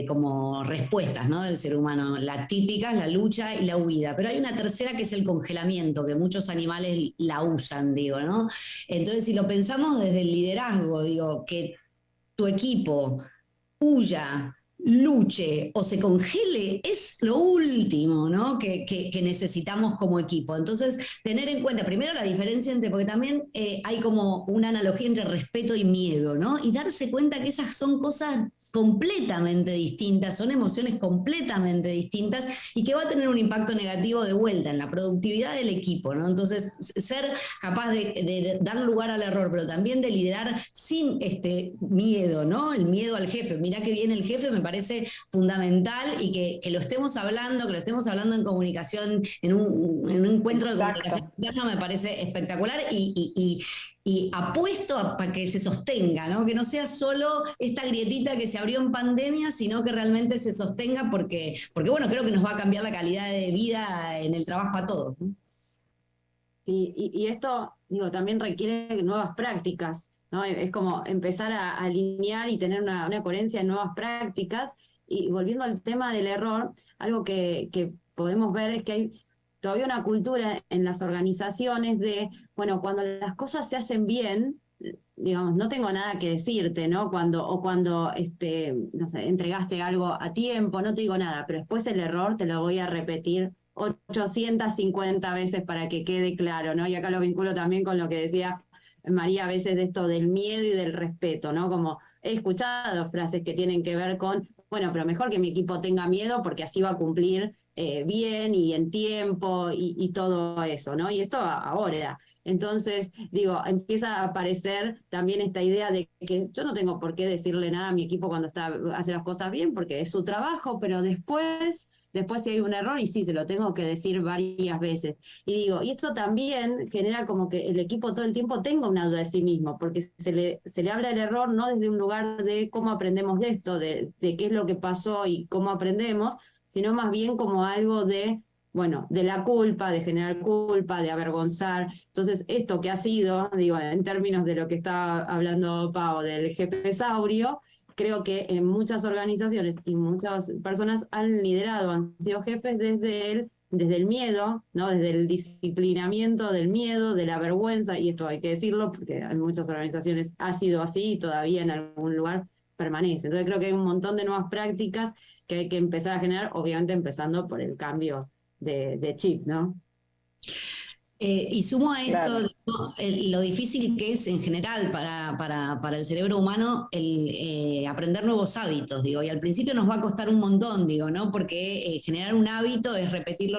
como respuestas, ¿no?, del ser humano, las típicas, la lucha y la huida, pero hay una tercera que es el congelamiento, que muchos animales la usan, digo, ¿no? Entonces, si lo pensamos desde el liderazgo, digo, que tu equipo huya, luche o se congele es lo último, ¿no?, que necesitamos como equipo. Entonces, tener en cuenta primero la diferencia entre, porque también hay como una analogía entre respeto y miedo, ¿no? Y darse cuenta que esas son cosas completamente distintas, son emociones completamente distintas y que va a tener un impacto negativo de vuelta en la productividad del equipo, ¿no? Entonces, ser capaz de dar lugar al error, pero también de liderar sin este miedo, ¿no? El miedo al jefe. Mirá que viene el jefe, me parece fundamental, y que lo estemos hablando, en comunicación, en un encuentro de comunicación interna, me parece espectacular y apuesto para que se sostenga, ¿no? Que no sea solo esta grietita que se abrió en pandemia, sino que realmente se sostenga porque bueno, creo que nos va a cambiar la calidad de vida en el trabajo a todos, ¿no? Y esto, digo, también requiere nuevas prácticas, ¿no? Es como empezar a alinear y tener una coherencia en nuevas prácticas. Y volviendo al tema del error, algo que podemos ver es que hay todavía una cultura en las organizaciones de, bueno, cuando las cosas se hacen bien, digamos, no tengo nada que decirte, ¿no? Cuando no sé, entregaste algo a tiempo, no te digo nada, pero después el error te lo voy a repetir 850 veces para que quede claro, ¿no? Y acá lo vinculo también con lo que decía María a veces de esto del miedo y del respeto, ¿no? Como he escuchado frases que tienen que ver con, bueno, pero mejor que mi equipo tenga miedo porque así va a cumplir bien y en tiempo y todo eso, ¿no? Y esto ahora. Entonces, digo, empieza a aparecer también esta idea de que yo no tengo por qué decirle nada a mi equipo cuando hace las cosas bien, porque es su trabajo, pero después si hay un error, y sí, se lo tengo que decir varias veces. Y digo, y esto también genera como que el equipo todo el tiempo tenga una duda de sí mismo, porque se le habla del error no desde un lugar de cómo aprendemos de esto, de qué es lo que pasó y cómo aprendemos, sino más bien como algo de, bueno, de la culpa, de generar culpa, de avergonzar. Entonces, esto que ha sido, digo, en términos de lo que está hablando Pau, del jefesaurio, creo que en muchas organizaciones y muchas personas han liderado, han sido jefes desde el miedo, ¿no? Desde el disciplinamiento del miedo, de la vergüenza, y esto hay que decirlo porque en muchas organizaciones ha sido así y todavía en algún lugar permanece. Entonces creo que hay un montón de nuevas prácticas que hay que empezar a generar, obviamente empezando por el cambio de chip, ¿no? Y sumo a esto, Claro. ¿no? Lo difícil que es en general para el cerebro humano el aprender nuevos hábitos, digo, y al principio nos va a costar un montón, digo, ¿no? Porque generar un hábito es repetir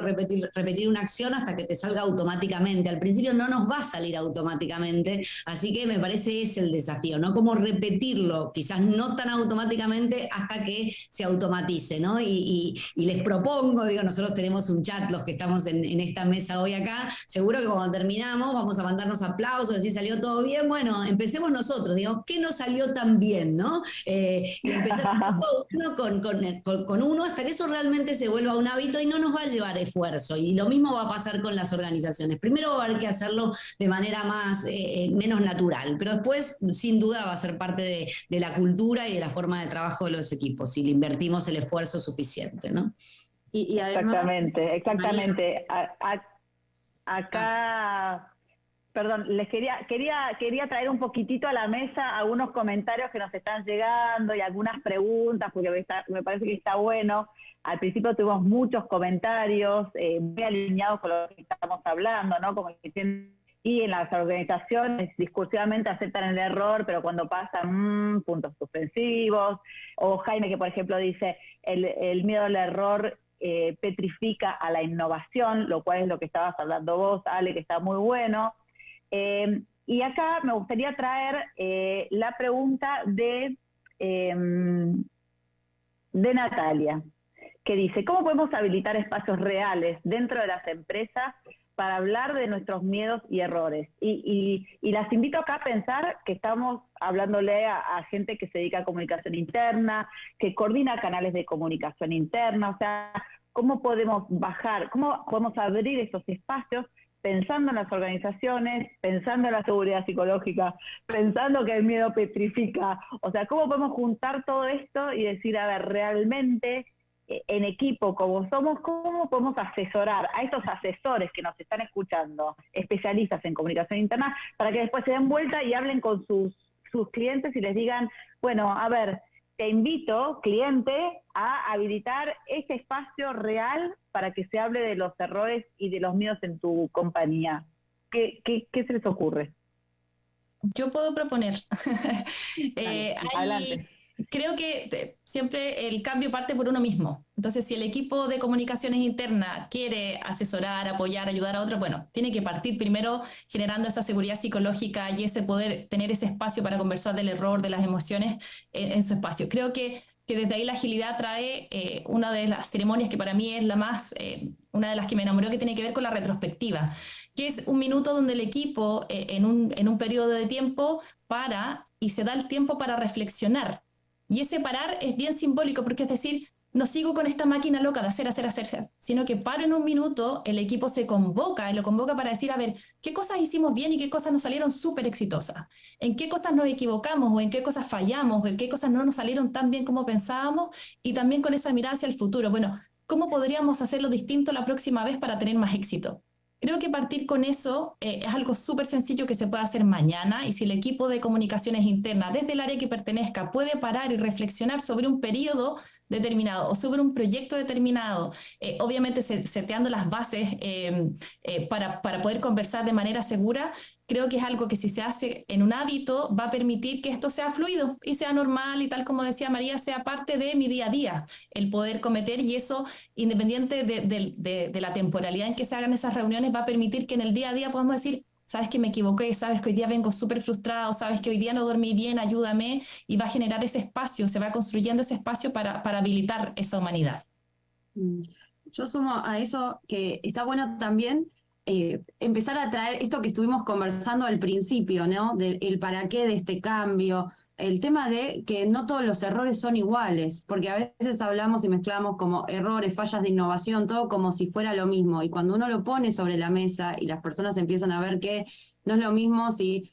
una acción hasta que te salga automáticamente. Al principio no nos va a salir automáticamente, así que me parece ese el desafío, ¿no? Cómo repetirlo, quizás no tan automáticamente hasta que se automatice, ¿no? Y les propongo, digo, nosotros tenemos un chat, los que estamos en esta mesa hoy acá, seguro que cuando terminamos vamos a mandarnos aplausos, decir salió todo bien. Bueno, empecemos nosotros, digamos, ¿qué no salió tan bien, no? Y empezar uno con uno hasta que eso realmente se vuelva un hábito y no nos va a llevar esfuerzo. Y lo mismo va a pasar con las organizaciones. Primero va a haber que hacerlo de manera menos natural, pero después sin duda va a ser parte de la cultura y de la forma de trabajo de los equipos, si le invertimos el esfuerzo suficiente, ¿no? Y además, Exactamente. Acá, perdón, les quería traer un poquitito a la mesa algunos comentarios que nos están llegando y algunas preguntas, porque me parece que está bueno. Al principio tuvimos muchos comentarios muy alineados con lo que estamos hablando, ¿no? Como diciendo, y en las organizaciones discursivamente aceptan el error, pero cuando pasan puntos suspensivos. O Jaime, que por ejemplo dice, el miedo al error petrifica a la innovación, lo cual es lo que estabas hablando vos, Ale, que está muy bueno. Y acá me gustaría traer la pregunta de Natalia, que dice, ¿cómo podemos habilitar espacios reales dentro de las empresas para hablar de nuestros miedos y errores? Y las invito acá a pensar que estamos hablándole a gente que se dedica a comunicación interna, que coordina canales de comunicación interna, o sea, ¿cómo podemos cómo podemos abrir esos espacios pensando en las organizaciones, pensando en la seguridad psicológica, pensando que el miedo petrifica? O sea, ¿cómo podemos juntar todo esto y decir, a ver, realmente en equipo como somos, cómo podemos asesorar a estos asesores que nos están escuchando, especialistas en comunicación interna, para que después se den vuelta y hablen con sus clientes y les digan, bueno, a ver, te invito, cliente, a habilitar este espacio real para que se hable de los errores y de los miedos en tu compañía. ¿Qué se les ocurre? Yo puedo proponer. Adelante. Creo que siempre el cambio parte por uno mismo. Entonces, si el equipo de comunicaciones interna quiere asesorar, apoyar, ayudar a otros, bueno, tiene que partir primero generando esa seguridad psicológica y ese poder tener ese espacio para conversar del error, de las emociones en su espacio. Creo que desde ahí la agilidad trae una de las ceremonias que para mí es una de las que me enamoró, que tiene que ver con la retrospectiva, que es un minuto donde el equipo en un periodo de tiempo para y se da el tiempo para reflexionar. Y ese parar es bien simbólico, porque es decir, no sigo con esta máquina loca de hacer, sino que paro en un minuto, el equipo se convoca, y lo convoca para decir, a ver, ¿qué cosas hicimos bien y qué cosas nos salieron súper exitosas? ¿En qué cosas nos equivocamos o en qué cosas fallamos o en qué cosas no nos salieron tan bien como pensábamos? Y también con esa mirada hacia el futuro. Bueno, ¿cómo podríamos hacerlo distinto la próxima vez para tener más éxito? Creo que partir con eso es algo súper sencillo que se puede hacer mañana, y si el equipo de comunicaciones internas desde el área que pertenezca puede parar y reflexionar sobre un periodo determinado o sobre un proyecto determinado, obviamente seteando las bases para poder conversar de manera segura, creo que es algo que si se hace en un hábito va a permitir que esto sea fluido y sea normal y, tal como decía María, sea parte de mi día a día, el poder cometer, y eso, independiente de la temporalidad en que se hagan esas reuniones, va a permitir que en el día a día podamos decir, sabes que me equivoqué, sabes que hoy día vengo súper frustrado, sabes que hoy día no dormí bien, ayúdame, y va a generar ese espacio, se va construyendo ese espacio para habilitar esa humanidad. Yo sumo a eso que está bueno también empezar a traer esto que estuvimos conversando al principio, ¿no? El para qué de este cambio, el tema de que no todos los errores son iguales, porque a veces hablamos y mezclamos como errores, fallas de innovación, todo como si fuera lo mismo, y cuando uno lo pone sobre la mesa y las personas empiezan a ver que no es lo mismo si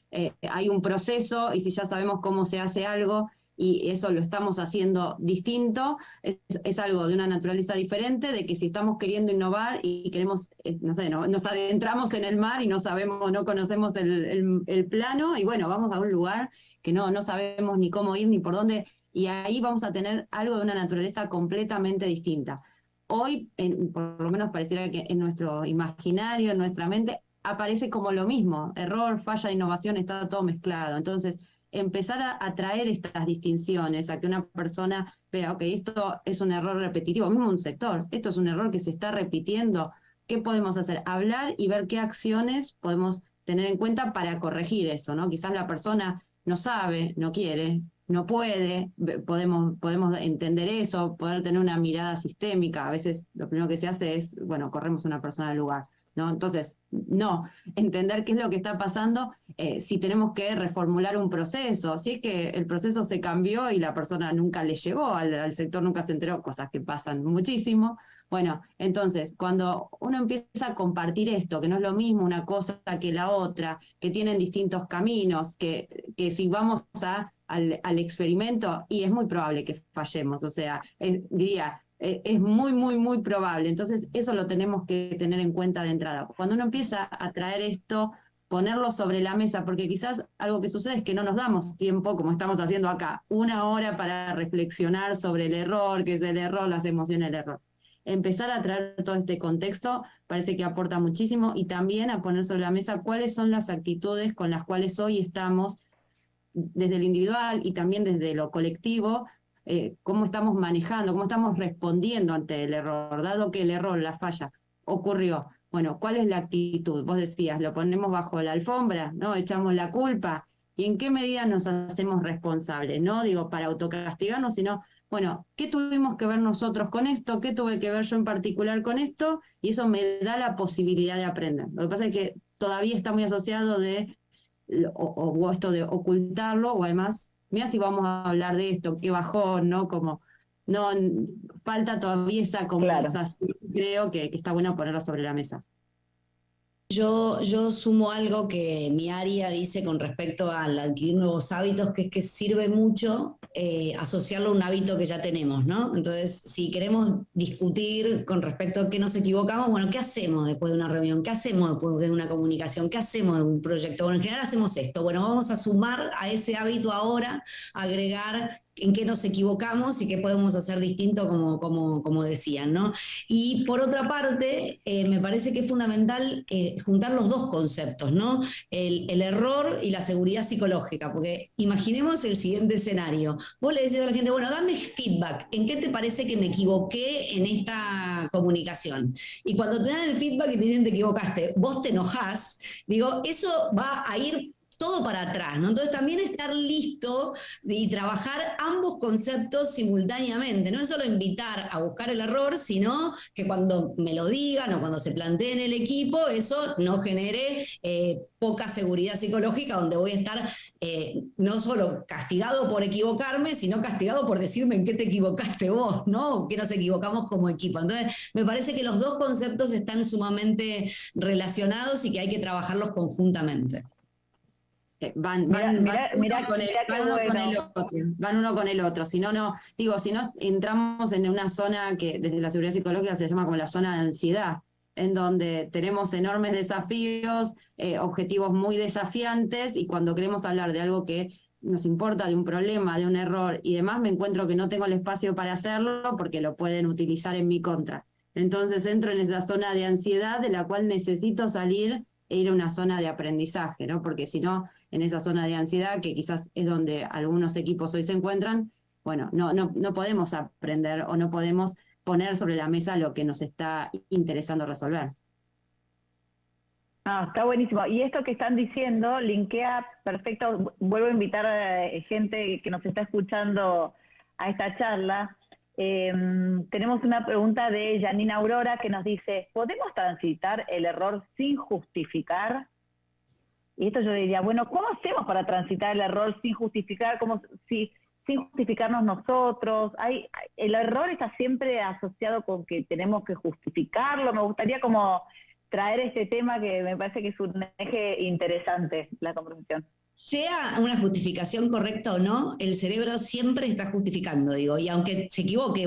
hay un proceso y si ya sabemos cómo se hace algo, y eso lo estamos haciendo distinto, es algo de una naturaleza diferente, de que si estamos queriendo innovar y queremos, no sé, nos adentramos en el mar y no sabemos, no conocemos el plano, y bueno, vamos a un lugar que no sabemos ni cómo ir ni por dónde, y ahí vamos a tener algo de una naturaleza completamente distinta. Hoy, por lo menos pareciera que en nuestro imaginario, en nuestra mente, aparece como lo mismo, error, falla, innovación, está todo mezclado. Entonces, empezar a traer estas distinciones, a que una persona vea, ok, esto es un error repetitivo, mismo un sector, esto es un error que se está repitiendo, ¿qué podemos hacer? Hablar y ver qué acciones podemos tener en cuenta para corregir eso, ¿no? Quizás la persona no sabe, no quiere, no puede, podemos entender eso, poder tener una mirada sistémica. A veces lo primero que se hace es, bueno, corremos a una persona del lugar, ¿no? Entonces, no, entender qué es lo que está pasando, si tenemos que reformular un proceso, si es que el proceso se cambió y la persona nunca le llegó, al sector nunca se enteró, cosas que pasan muchísimo. Bueno, entonces, cuando uno empieza a compartir esto, que no es lo mismo una cosa que la otra, que tienen distintos caminos, que si vamos al experimento, y es muy probable que fallemos, o sea, diría, es muy, muy, muy probable. Entonces, eso lo tenemos que tener en cuenta de entrada. Cuando uno empieza a traer esto, ponerlo sobre la mesa, porque quizás algo que sucede es que no nos damos tiempo, como estamos haciendo acá, 1 hora para reflexionar sobre el error, qué es el error, las emociones del error. Empezar a traer todo este contexto parece que aporta muchísimo, y también a poner sobre la mesa cuáles son las actitudes con las cuales hoy estamos, desde lo individual y también desde lo colectivo, cómo estamos manejando, cómo estamos respondiendo ante el error, dado que el error, la falla, ocurrió. Bueno, ¿cuál es la actitud? Vos decías, lo ponemos bajo la alfombra, ¿no? Echamos la culpa. ¿Y en qué medida nos hacemos responsables? No digo para autocastigarnos, sino, bueno, ¿qué tuvimos que ver nosotros con esto? ¿Qué tuve que ver yo en particular con esto? Y eso me da la posibilidad de aprender. Lo que pasa es que todavía está muy asociado o esto de ocultarlo, o además, mira si vamos a hablar de esto, qué bajón, ¿no? Como, no, falta todavía esa conversación, claro. Creo que está bueno ponerlo sobre la mesa. Yo sumo algo que mi área dice con respecto al adquirir nuevos hábitos, que es que sirve mucho asociarlo a un hábito que ya tenemos, ¿no? Entonces, si queremos discutir con respecto a qué nos equivocamos, bueno, ¿qué hacemos después de una reunión? ¿Qué hacemos después de una comunicación? ¿Qué hacemos de un proyecto? Bueno, en general hacemos esto. Bueno, vamos a sumar a ese hábito ahora, agregar en qué nos equivocamos y qué podemos hacer distinto, como decían, ¿no? Y por otra parte, me parece que es fundamental juntar los dos conceptos, ¿no? El error y la seguridad psicológica, porque imaginemos el siguiente escenario. Vos le decís a la gente, bueno, dame feedback, ¿en qué te parece que me equivoqué en esta comunicación? Y cuando te dan el feedback y te dicen te equivocaste, vos te enojás, digo, eso va a ir todo para atrás, ¿no? Entonces también estar listo y trabajar ambos conceptos simultáneamente, no es solo invitar a buscar el error, sino que cuando me lo digan o cuando se plantee en el equipo, eso no genere poca seguridad psicológica, donde voy a estar no solo castigado por equivocarme, sino castigado por decirme en qué te equivocaste vos, ¿no? O que nos equivocamos como equipo. Entonces, me parece que los dos conceptos están sumamente relacionados y que hay que trabajarlos conjuntamente. Mira van uno con el otro. Si no, digo, si no entramos en una zona que desde la seguridad psicológica se llama como la zona de ansiedad, en donde tenemos enormes desafíos, objetivos muy desafiantes, y cuando queremos hablar de algo que nos importa, de un problema, de un error y demás, me encuentro que no tengo el espacio para hacerlo porque lo pueden utilizar en mi contra. Entonces entro en esa zona de ansiedad de la cual necesito salir e ir a una zona de aprendizaje, ¿no? Porque si no, en esa zona de ansiedad, que quizás es donde algunos equipos hoy se encuentran, bueno, no podemos aprender o no podemos poner sobre la mesa lo que nos está interesando resolver. Está buenísimo. Y esto que están diciendo linkea perfecto. Vuelvo a invitar a gente que nos está escuchando a esta charla. Tenemos una pregunta de Janina Aurora que nos dice, ¿podemos transitar el error sin justificar? Y esto yo diría, bueno, ¿cómo hacemos para transitar el error sin justificar? Sin justificarnos nosotros. El error está siempre asociado con que tenemos que justificarlo. Me gustaría como traer este tema que me parece que es un eje interesante, la conversación. Sea una justificación correcta o no, el cerebro siempre está justificando, digo, y aunque se equivoque,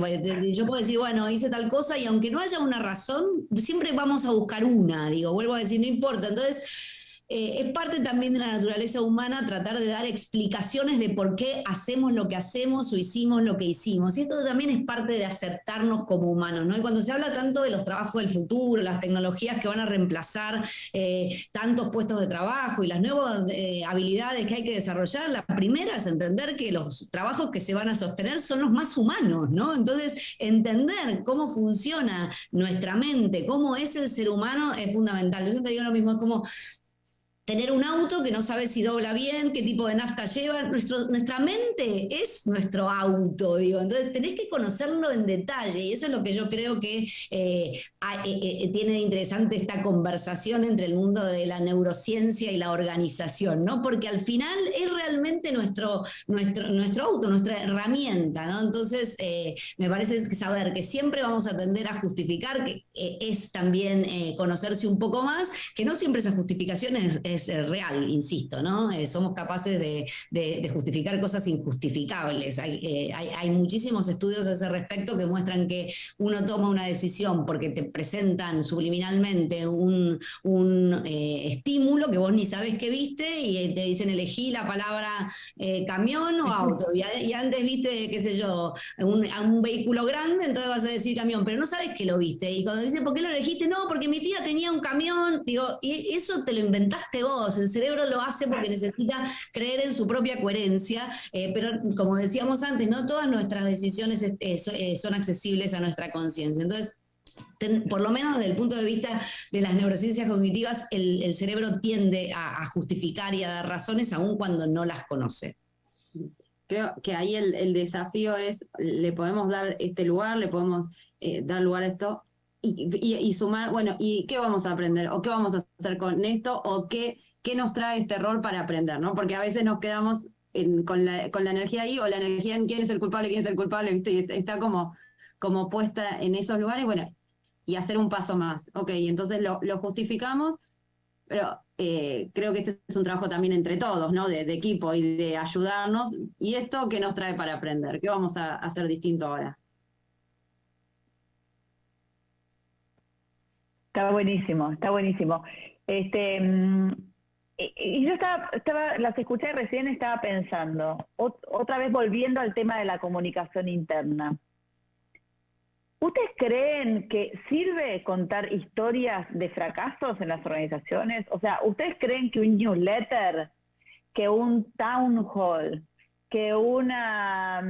yo puedo decir, bueno, hice tal cosa, y aunque no haya una razón, siempre vamos a buscar una, digo, vuelvo a decir, no importa. Entonces, es parte también de la naturaleza humana tratar de dar explicaciones de por qué hacemos lo que hacemos o hicimos lo que hicimos. Y esto también es parte de aceptarnos como humanos, ¿no? Y cuando se habla tanto de los trabajos del futuro, las tecnologías que van a reemplazar tantos puestos de trabajo y las nuevas habilidades que hay que desarrollar, la primera es entender que los trabajos que se van a sostener son los más humanos, ¿no? Entonces, entender cómo funciona nuestra mente, cómo es el ser humano, es fundamental. Yo siempre digo lo mismo, es como tener un auto que no sabe si dobla bien, qué tipo de nafta lleva. Nuestra mente es nuestro auto, digo. Entonces tenés que conocerlo en detalle, y eso es lo que yo creo que tiene de interesante esta conversación entre el mundo de la neurociencia y la organización, ¿no? Porque al final es realmente nuestro auto, nuestra herramienta, ¿no? Entonces me parece que saber que siempre vamos a tender a justificar, que es también conocerse un poco más, que no siempre esa justificación es real, insisto, ¿no? Somos capaces de justificar cosas injustificables. Hay muchísimos estudios a ese respecto que muestran que uno toma una decisión porque te presentan subliminalmente un estímulo que vos ni sabés que viste, y te dicen elegí la palabra camión o auto, y antes viste, qué sé yo, a un vehículo grande, entonces vas a decir camión, pero no sabés que lo viste. Y cuando dicen, ¿por qué lo elegiste? No, porque mi tía tenía un camión. Digo, y eso te lo inventaste vos. El cerebro lo hace porque necesita creer en su propia coherencia, pero como decíamos antes, no todas nuestras decisiones son accesibles a nuestra conciencia. Entonces, por lo menos desde el punto de vista de las neurociencias cognitivas, el cerebro tiende a justificar y a dar razones aun cuando no las conoce. Creo que ahí el desafío es, le podemos dar este lugar, le podemos dar lugar a esto y sumar, bueno, ¿y qué vamos a aprender? ¿O qué vamos a hacer con esto? ¿O qué nos trae este error para aprender? ¿No? Porque a veces nos quedamos con la energía ahí, o la energía en quién es el culpable, ¿viste? Y está como puesta en esos lugares, bueno, y hacer un paso más. Ok, entonces lo justificamos, pero creo que este es un trabajo también entre todos, ¿no? De equipo y de ayudarnos. ¿Y esto qué nos trae para aprender? ¿Qué vamos a hacer distinto ahora? Está buenísimo, está buenísimo. Y yo las escuché recién, estaba pensando, otra vez volviendo al tema de la comunicación interna. ¿Ustedes creen que sirve contar historias de fracasos en las organizaciones? O sea, ¿ustedes creen que un newsletter, que un town hall, que una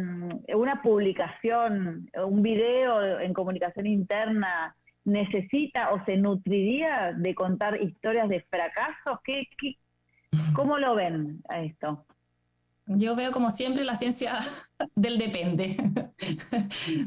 publicación, un video en comunicación interna necesita o se nutriría de contar historias de fracasos? ¿Cómo lo ven a esto? Yo veo como siempre la ciencia del depende.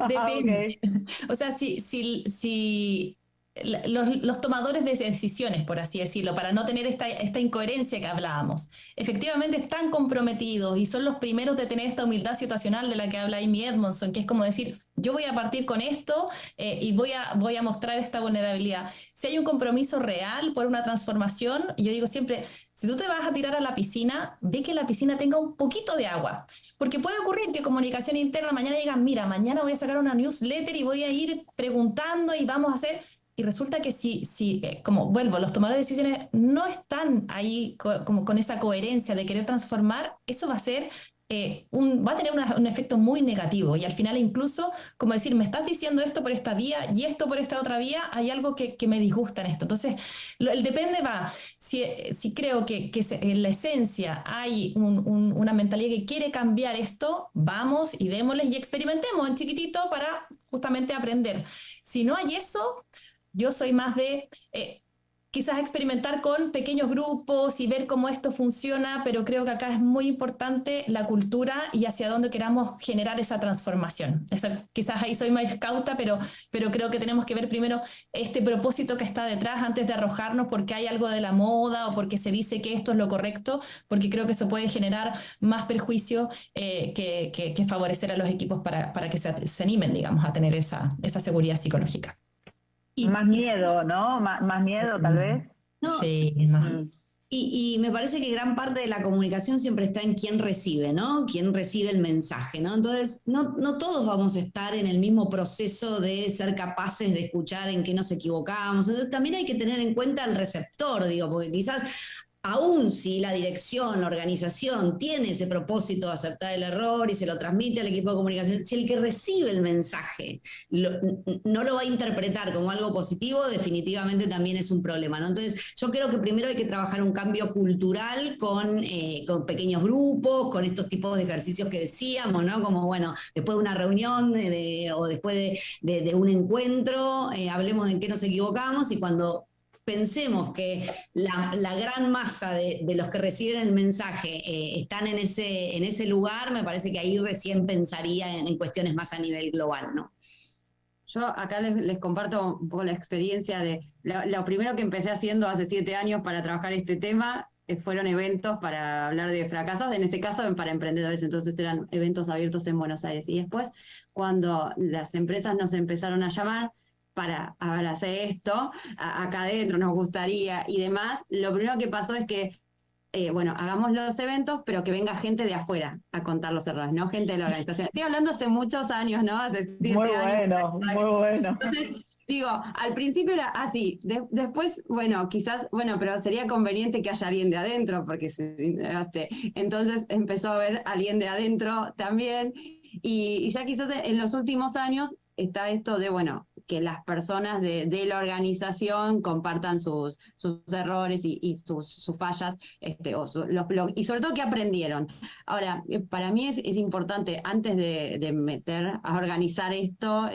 Depende. Okay. O sea, si los tomadores de decisiones, por así decirlo, para no tener esta incoherencia que hablábamos. Efectivamente están comprometidos y son los primeros de tener esta humildad situacional de la que habla Amy Edmondson, que es como decir, yo voy a partir con esto y voy a mostrar esta vulnerabilidad. Si hay un compromiso real por una transformación, yo digo siempre, si tú te vas a tirar a la piscina, ve que la piscina tenga un poquito de agua, porque puede ocurrir que comunicación interna mañana digan, mira, mañana voy a sacar una newsletter y voy a ir preguntando y vamos a hacer... Y resulta que como vuelvo, los tomadores de decisiones no están ahí como con esa coherencia de querer transformar, eso va a ser va a tener un efecto muy negativo. Y al final incluso, como decir, me estás diciendo esto por esta vía y esto por esta otra vía, hay algo que me disgusta en esto. Entonces, el depende va, si creo que en la esencia hay una mentalidad que quiere cambiar esto, vamos y démosles y experimentemos en chiquitito para justamente aprender. Si no hay eso... Yo soy más de quizás experimentar con pequeños grupos y ver cómo esto funciona, pero creo que acá es muy importante la cultura y hacia dónde queramos generar esa transformación. Eso, quizás ahí soy más cauta, pero creo que tenemos que ver primero este propósito que está detrás antes de arrojarnos porque hay algo de la moda o porque se dice que esto es lo correcto, porque creo que eso puede generar más perjuicio que favorecer a los equipos para que se animen, digamos, a tener esa seguridad psicológica. Más miedo, ¿no? Más miedo, tal vez. No, Sí, más. y me parece que gran parte de la comunicación siempre está en quién recibe, ¿no? Quién recibe el mensaje, ¿no? Entonces, no todos vamos a estar en el mismo proceso de ser capaces de escuchar en qué nos equivocamos. Entonces, también hay que tener en cuenta el receptor, digo, porque quizás... Aún si la dirección, la organización tiene ese propósito de aceptar el error y se lo transmite al equipo de comunicación, si el que recibe el mensaje no lo va a interpretar como algo positivo, definitivamente también es un problema, ¿no? Entonces, yo creo que primero hay que trabajar un cambio cultural con pequeños grupos, con estos tipos de ejercicios que decíamos, ¿no? Como, bueno, después de una reunión o después de un encuentro, hablemos de en qué nos equivocamos y cuando... pensemos que la gran masa de los que reciben el mensaje están en ese lugar, me parece que ahí recién pensaría en cuestiones más a nivel global, ¿no? Yo acá les comparto un poco la experiencia de lo primero que empecé haciendo hace 7 años para trabajar este tema fueron eventos para hablar de fracasos, en este caso para emprendedores, entonces eran eventos abiertos en Buenos Aires. Y después, cuando las empresas nos empezaron a llamar, para hacer esto, acá adentro nos gustaría y demás, lo primero que pasó es que, bueno, hagamos los eventos, pero que venga gente de afuera a contar los errores, no gente de la organización. Estoy hablando hace muchos años, ¿no? Hace 7 años. Muy bueno. Entonces, digo, al principio era así, después, bueno, quizás, bueno, pero sería conveniente que haya alguien de adentro, porque entonces empezó a haber alguien de adentro también, y ya quizás en los últimos años está esto de, bueno, que las personas de la organización compartan sus errores y sus fallas, y sobre todo que aprendieron. Ahora, para mí es importante, antes de meter a organizar esto,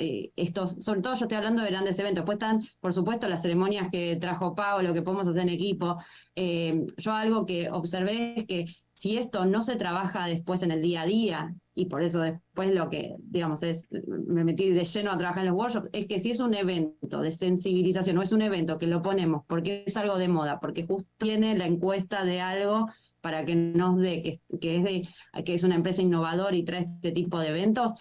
sobre todo yo estoy hablando de grandes eventos, después están, por supuesto, las ceremonias que trajo Pau, lo que podemos hacer en equipo. Yo algo que observé es que si esto no se trabaja después en el día a día, y por eso después lo que, digamos, me metí de lleno a trabajar en los workshops, es que si es un evento de sensibilización, no es un evento que lo ponemos porque es algo de moda, porque justo tiene la encuesta de algo para que nos dé, que es una empresa innovadora y trae este tipo de eventos,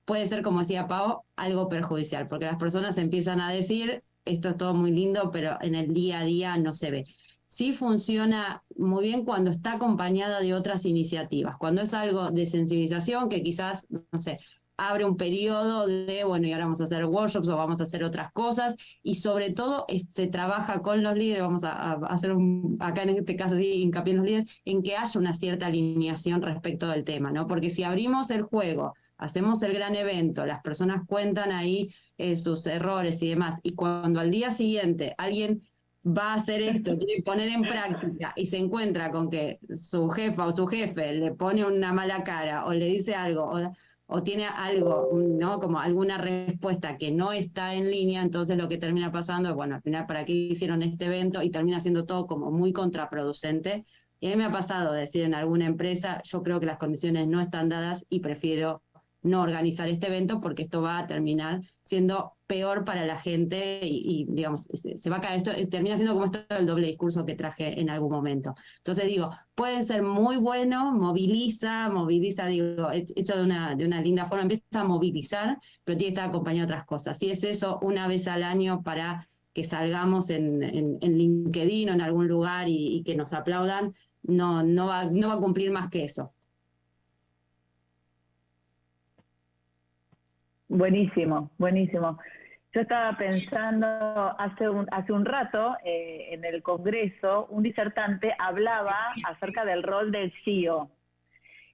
puede ser, como decía Pau, algo perjudicial, porque las personas empiezan a decir, esto es todo muy lindo, pero en el día a día no se ve. Sí funciona muy bien cuando está acompañada de otras iniciativas, cuando es algo de sensibilización que quizás, no sé, abre un periodo de, bueno, y ahora vamos a hacer workshops o vamos a hacer otras cosas, y sobre todo se trabaja con los líderes, vamos a hacer acá en este caso sí, hincapié en los líderes, en que haya una cierta alineación respecto del tema, ¿no? Porque si abrimos el juego, hacemos el gran evento, las personas cuentan ahí sus errores y demás, y cuando al día siguiente alguien va a hacer esto, quiere poner en práctica y se encuentra con que su jefa o su jefe le pone una mala cara o le dice algo o tiene algo, ¿no? Como alguna respuesta que no está en línea, entonces lo que termina pasando es, bueno, al final, ¿para qué hicieron este evento? Y termina siendo todo como muy contraproducente. Y a mí me ha pasado decir en alguna empresa, yo creo que las condiciones no están dadas y prefiero no organizar este evento porque esto va a terminar siendo peor para la gente digamos, se va a caer, esto termina siendo como esto el doble discurso que traje en algún momento. Entonces digo, pueden ser muy buenos, moviliza, digo, hecho de una linda forma, empieza a movilizar, pero tiene que estar acompañado de otras cosas. Si es eso una vez al año para que salgamos en LinkedIn o en algún lugar y que nos aplaudan, no va a cumplir más que eso. Buenísimo, buenísimo. Yo estaba pensando hace un rato en el Congreso, un disertante hablaba acerca del rol del CEO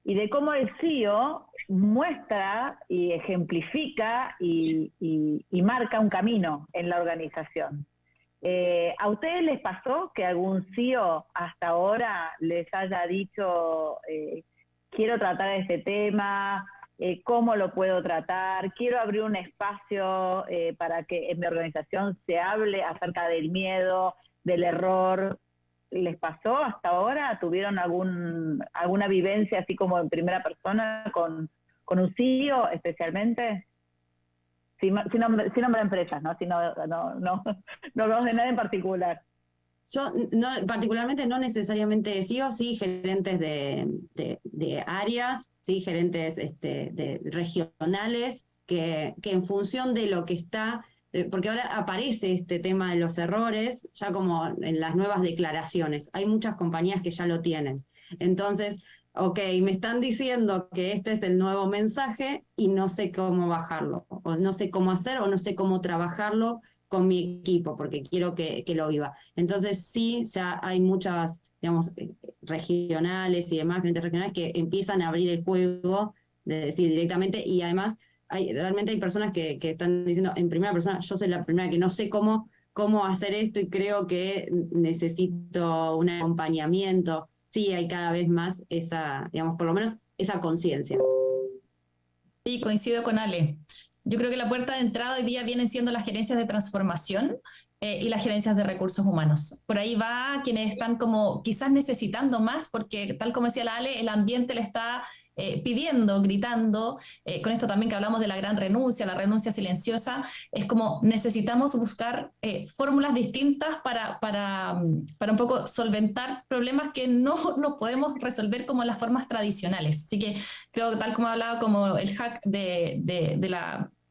y de cómo el CEO muestra y ejemplifica y marca un camino en la organización. ¿A ustedes les pasó que algún CEO hasta ahora les haya dicho quiero tratar este tema? ¿Cómo lo puedo tratar? Quiero abrir un espacio para que en mi organización se hable acerca del miedo, del error. ¿Les pasó hasta ahora? ¿Tuvieron alguna vivencia así como en primera persona con un CEO especialmente? Sin nombrar empresas, ¿no? No hablamos de nada en particular. Yo particularmente no necesariamente CEO, sí gerentes de áreas, sí gerentes de regionales, que en función de lo que está, porque ahora aparece este tema de los errores, ya como en las nuevas declaraciones, hay muchas compañías que ya lo tienen. Entonces, ok, me están diciendo que este es el nuevo mensaje y no sé cómo bajarlo, o no sé cómo hacer, o no sé cómo trabajarlo con mi equipo, porque quiero que lo viva. Entonces sí, ya hay muchas, digamos, regionales y demás, clientes regionales que empiezan a abrir el juego, de decir directamente, y además realmente hay personas que están diciendo en primera persona, yo soy la primera que no sé cómo hacer esto y creo que necesito un acompañamiento. Sí, hay cada vez más esa, digamos, por lo menos esa conciencia. Sí, coincido con Ale. Yo creo que la puerta de entrada hoy día vienen siendo las gerencias de transformación y las gerencias de recursos humanos. Por ahí va quienes están como quizás necesitando más, porque tal como decía la Ale, el ambiente le está pidiendo, gritando, con esto también que hablamos de la gran renuncia, la renuncia silenciosa, es como necesitamos buscar fórmulas distintas para un poco solventar problemas que no podemos resolver como las formas tradicionales. Así que creo que tal como hablaba como el hack de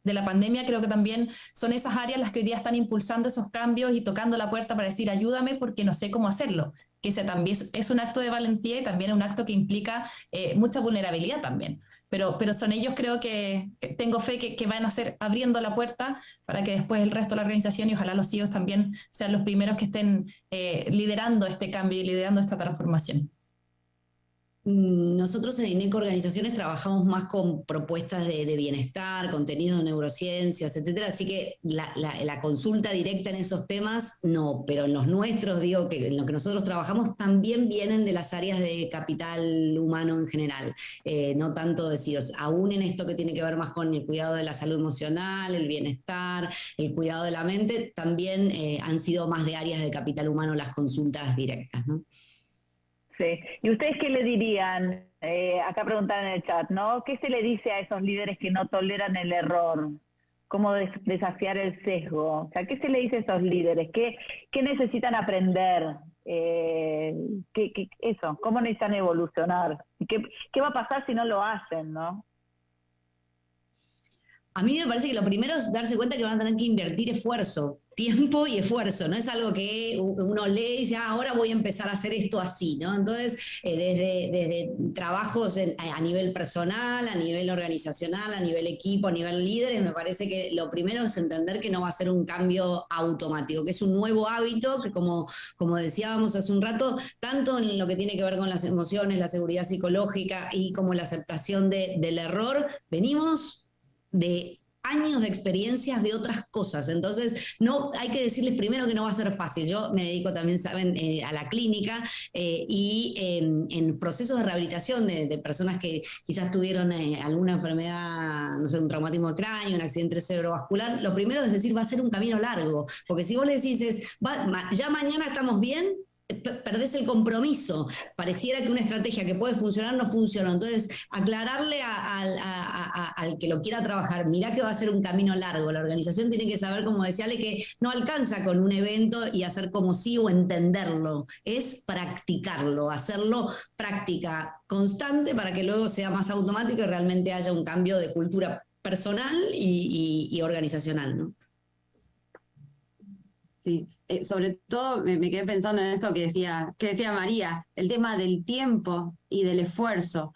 la pandemia, creo que también son esas áreas las que hoy día están impulsando esos cambios y tocando la puerta para decir ayúdame porque no sé cómo hacerlo. Que ese también es un acto de valentía y también es un acto que implica mucha vulnerabilidad también. Pero son ellos, creo que tengo fe que van a ser abriendo la puerta para que después el resto de la organización y ojalá los CEOs también sean los primeros que estén liderando este cambio y liderando esta transformación. Nosotros en INECO Organizaciones trabajamos más con propuestas de bienestar, contenido de neurociencias, etcétera, así que la consulta directa en esos temas, no, pero en los nuestros, digo, que en lo que nosotros trabajamos también vienen de las áreas de capital humano en general, no tanto de CEOs, aún en esto que tiene que ver más con el cuidado de la salud emocional, el bienestar, el cuidado de la mente, también han sido más de áreas de capital humano las consultas directas, ¿no? Sí. ¿Y ustedes qué le dirían? Acá preguntan en el chat, ¿no? ¿Qué se le dice a esos líderes que no toleran el error? ¿Cómo desafiar el sesgo? O sea, ¿qué se le dice a esos líderes? ¿Qué necesitan aprender? Eso, ¿cómo necesitan evolucionar? ¿Qué va a pasar si no lo hacen, no? A mí me parece que lo primero es darse cuenta que van a tener que invertir esfuerzo, tiempo y esfuerzo, no es algo que uno lee y dice, ahora voy a empezar a hacer esto así, ¿no? Entonces, desde trabajos a nivel personal, a nivel organizacional, a nivel equipo, a nivel líderes, me parece que lo primero es entender que no va a ser un cambio automático, que es un nuevo hábito que como decíamos hace un rato, tanto en lo que tiene que ver con las emociones, la seguridad psicológica y como la aceptación del error, venimos de años de experiencias de otras cosas, entonces no hay que decirles primero que no va a ser fácil. Yo me dedico también, saben, a la clínica y en procesos de rehabilitación de personas que quizás tuvieron alguna enfermedad, no sé, un traumatismo de cráneo, un accidente cerebrovascular, lo primero es decir, va a ser un camino largo, porque si vos le decís ya mañana estamos bien, perdés el compromiso. Pareciera que una estrategia que puede funcionar no funcionó. Entonces, aclararle al que lo quiera trabajar, mirá que va a ser un camino largo. La organización tiene que saber, como decía Ale, que no alcanza con un evento y hacer como sí o entenderlo. Es practicarlo, hacerlo práctica constante para que luego sea más automático y realmente haya un cambio de cultura personal y organizacional, ¿no? Sí, sobre todo me quedé pensando en esto que decía María, el tema del tiempo y del esfuerzo,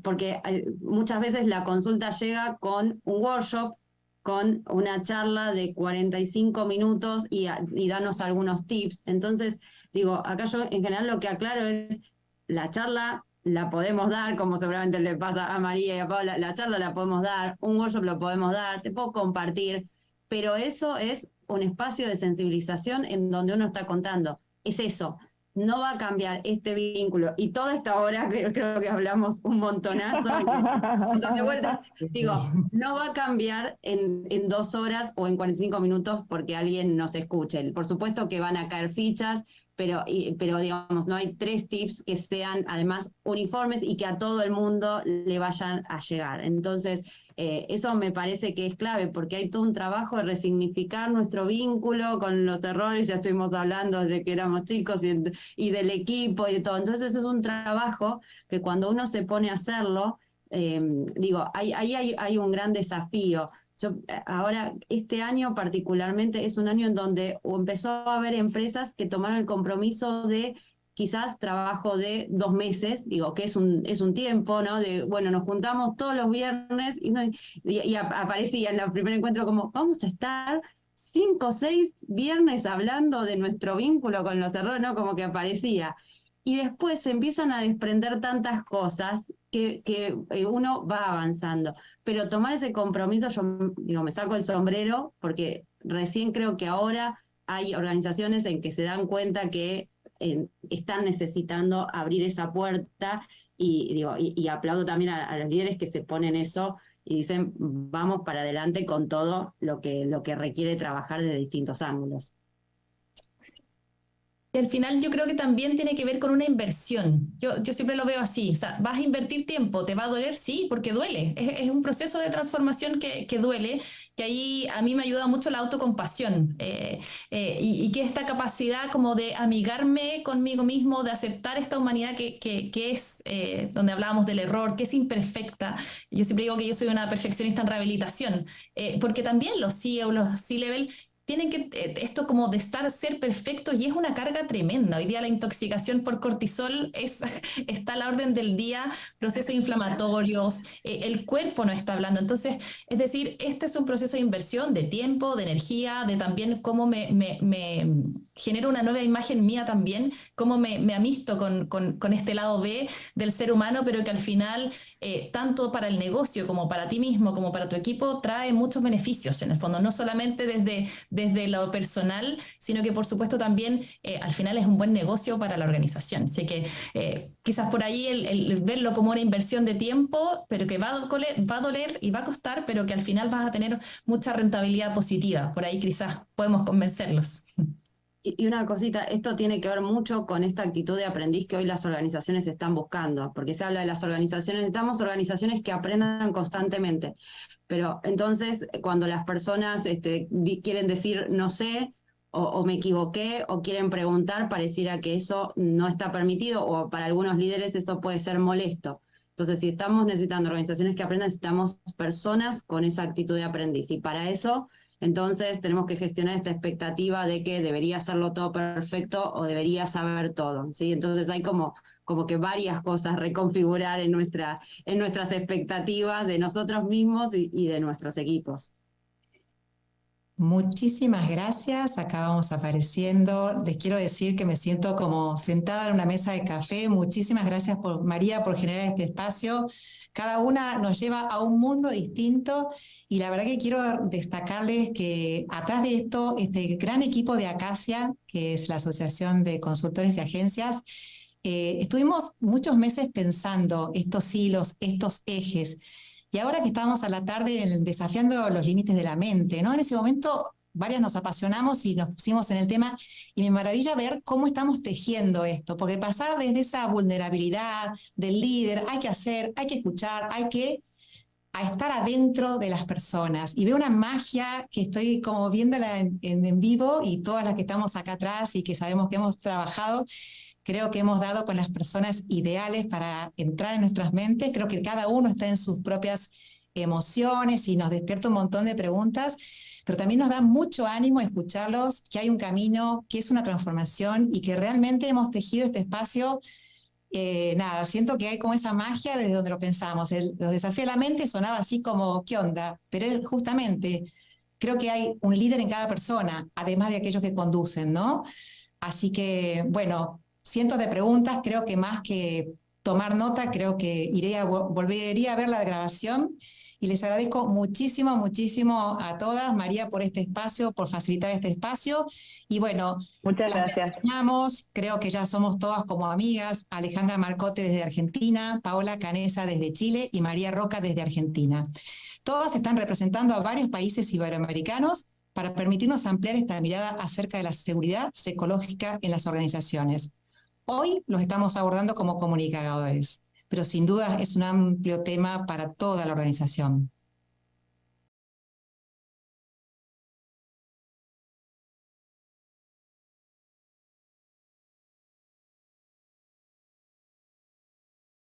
porque muchas veces la consulta llega con un workshop, con una charla de 45 minutos y danos algunos tips. Entonces, digo, acá yo en general lo que aclaro es, la charla la podemos dar, como seguramente le pasa a María y a Paula, la charla la podemos dar, un workshop lo podemos dar, te puedo compartir, pero eso es un espacio de sensibilización en donde uno está contando. Es eso, no va a cambiar este vínculo. Y toda esta hora, que creo que hablamos un montonazo, un montón de vueltas, digo, no va a cambiar en 2 horas o en 45 minutos porque alguien nos escuche. Por supuesto que van a caer fichas, pero digamos, no hay 3 tips que sean además uniformes y que a todo el mundo le vayan a llegar. Entonces, eso me parece que es clave, porque hay todo un trabajo de resignificar nuestro vínculo con los errores, ya estuvimos hablando desde que éramos chicos y del equipo y de todo. Entonces, eso es un trabajo que cuando uno se pone a hacerlo, digo, ahí hay un gran desafío. Ahora, este año particularmente es un año en donde empezó a haber empresas que tomaron el compromiso de quizás trabajo de 2 meses, digo, que es un tiempo, ¿no? De, bueno, nos juntamos todos los viernes y aparecía en el primer encuentro como, vamos a estar 5 o 6 viernes hablando de nuestro vínculo con los errores, ¿no? Como que aparecía. Y después se empiezan a desprender tantas cosas que uno va avanzando. Pero tomar ese compromiso, yo digo, me saco el sombrero, porque recién creo que ahora hay organizaciones en que se dan cuenta que están necesitando abrir esa puerta y aplaudo también a los líderes que se ponen eso y dicen, vamos para adelante con todo lo que requiere trabajar desde distintos ángulos. Y al final yo creo que también tiene que ver con una inversión. Yo siempre lo veo así, o sea, ¿vas a invertir tiempo? ¿Te va a doler? Sí, porque duele. Es un proceso de transformación que duele, que ahí a mí me ayuda mucho la autocompasión y que esta capacidad como de amigarme conmigo mismo, de aceptar esta humanidad que es, donde hablábamos del error, que es imperfecta. Yo siempre digo que yo soy una perfeccionista en rehabilitación, porque también los CEOs, los C-Level, tienen que, esto como de ser perfecto y es una carga tremenda. Hoy día la intoxicación por cortisol está a la orden del día, procesos inflamatorios, el cuerpo no está hablando. Entonces, es decir, este es un proceso de inversión de tiempo, de energía, de también cómo me genero una nueva imagen mía también, cómo me amisto con este lado B del ser humano, pero que al final, tanto para el negocio como para ti mismo, como para tu equipo, trae muchos beneficios en el fondo, no solamente desde lo personal, sino que por supuesto también al final es un buen negocio para la organización. Así que quizás por ahí el verlo como una inversión de tiempo, pero que va a doler y va a costar, pero que al final vas a tener mucha rentabilidad positiva. Por ahí quizás podemos convencerlos. Y una cosita, esto tiene que ver mucho con esta actitud de aprendiz que hoy las organizaciones están buscando, porque se habla de las organizaciones, necesitamos organizaciones que aprendan constantemente. Pero entonces, cuando las personas quieren decir no sé, o me equivoqué, o quieren preguntar, pareciera que eso no está permitido, o para algunos líderes eso puede ser molesto. Entonces, si estamos necesitando organizaciones que aprendan, necesitamos personas con esa actitud de aprendiz. Y para eso, entonces, tenemos que gestionar esta expectativa de que debería hacerlo todo perfecto o debería saber todo, ¿sí? Entonces, hay como que varias cosas reconfigurar en nuestras expectativas de nosotros mismos y de nuestros equipos. Muchísimas gracias, acá vamos apareciendo. Les quiero decir que me siento como sentada en una mesa de café. Muchísimas gracias, María, por generar este espacio. Cada una nos lleva a un mundo distinto y la verdad que quiero destacarles que atrás de esto, este gran equipo de Acacia, que es la Asociación de Consultores y Agencias, estuvimos muchos meses pensando estos hilos, estos ejes. Y ahora que estábamos a la tarde desafiando los límites de la mente, ¿no? En ese momento varias nos apasionamos y nos pusimos en el tema, y me maravilla ver cómo estamos tejiendo esto, porque pasar desde esa vulnerabilidad del líder, hay que hacer, hay que escuchar, a estar adentro de las personas. Y veo una magia que estoy como viéndola en vivo, y todas las que estamos acá atrás y que sabemos que hemos trabajado, creo que hemos dado con las personas ideales para entrar en nuestras mentes. Creo que cada uno está en sus propias emociones y nos despierta un montón de preguntas, pero también nos da mucho ánimo escucharlos, que hay un camino, que es una transformación y que realmente hemos tejido este espacio. Siento que hay como esa magia desde donde lo pensamos. Los desafíos de la mente sonaba así como, ¿qué onda? Pero es justamente, creo que hay un líder en cada persona, además de aquellos que conducen, ¿no? Así que, bueno, cientos de preguntas, creo que más que tomar nota, creo que volvería a ver la grabación, y les agradezco muchísimo, muchísimo a todas, María, por este espacio, por facilitar este espacio. Y bueno, muchas gracias. Creo que ya somos todas como amigas. Alejandra Marcote desde Argentina, Paola Canesa desde Chile y María Roca desde Argentina. Todas están representando a varios países iberoamericanos para permitirnos ampliar esta mirada acerca de la seguridad psicológica en las organizaciones. Hoy los estamos abordando como comunicadores, pero sin duda es un amplio tema para toda la organización.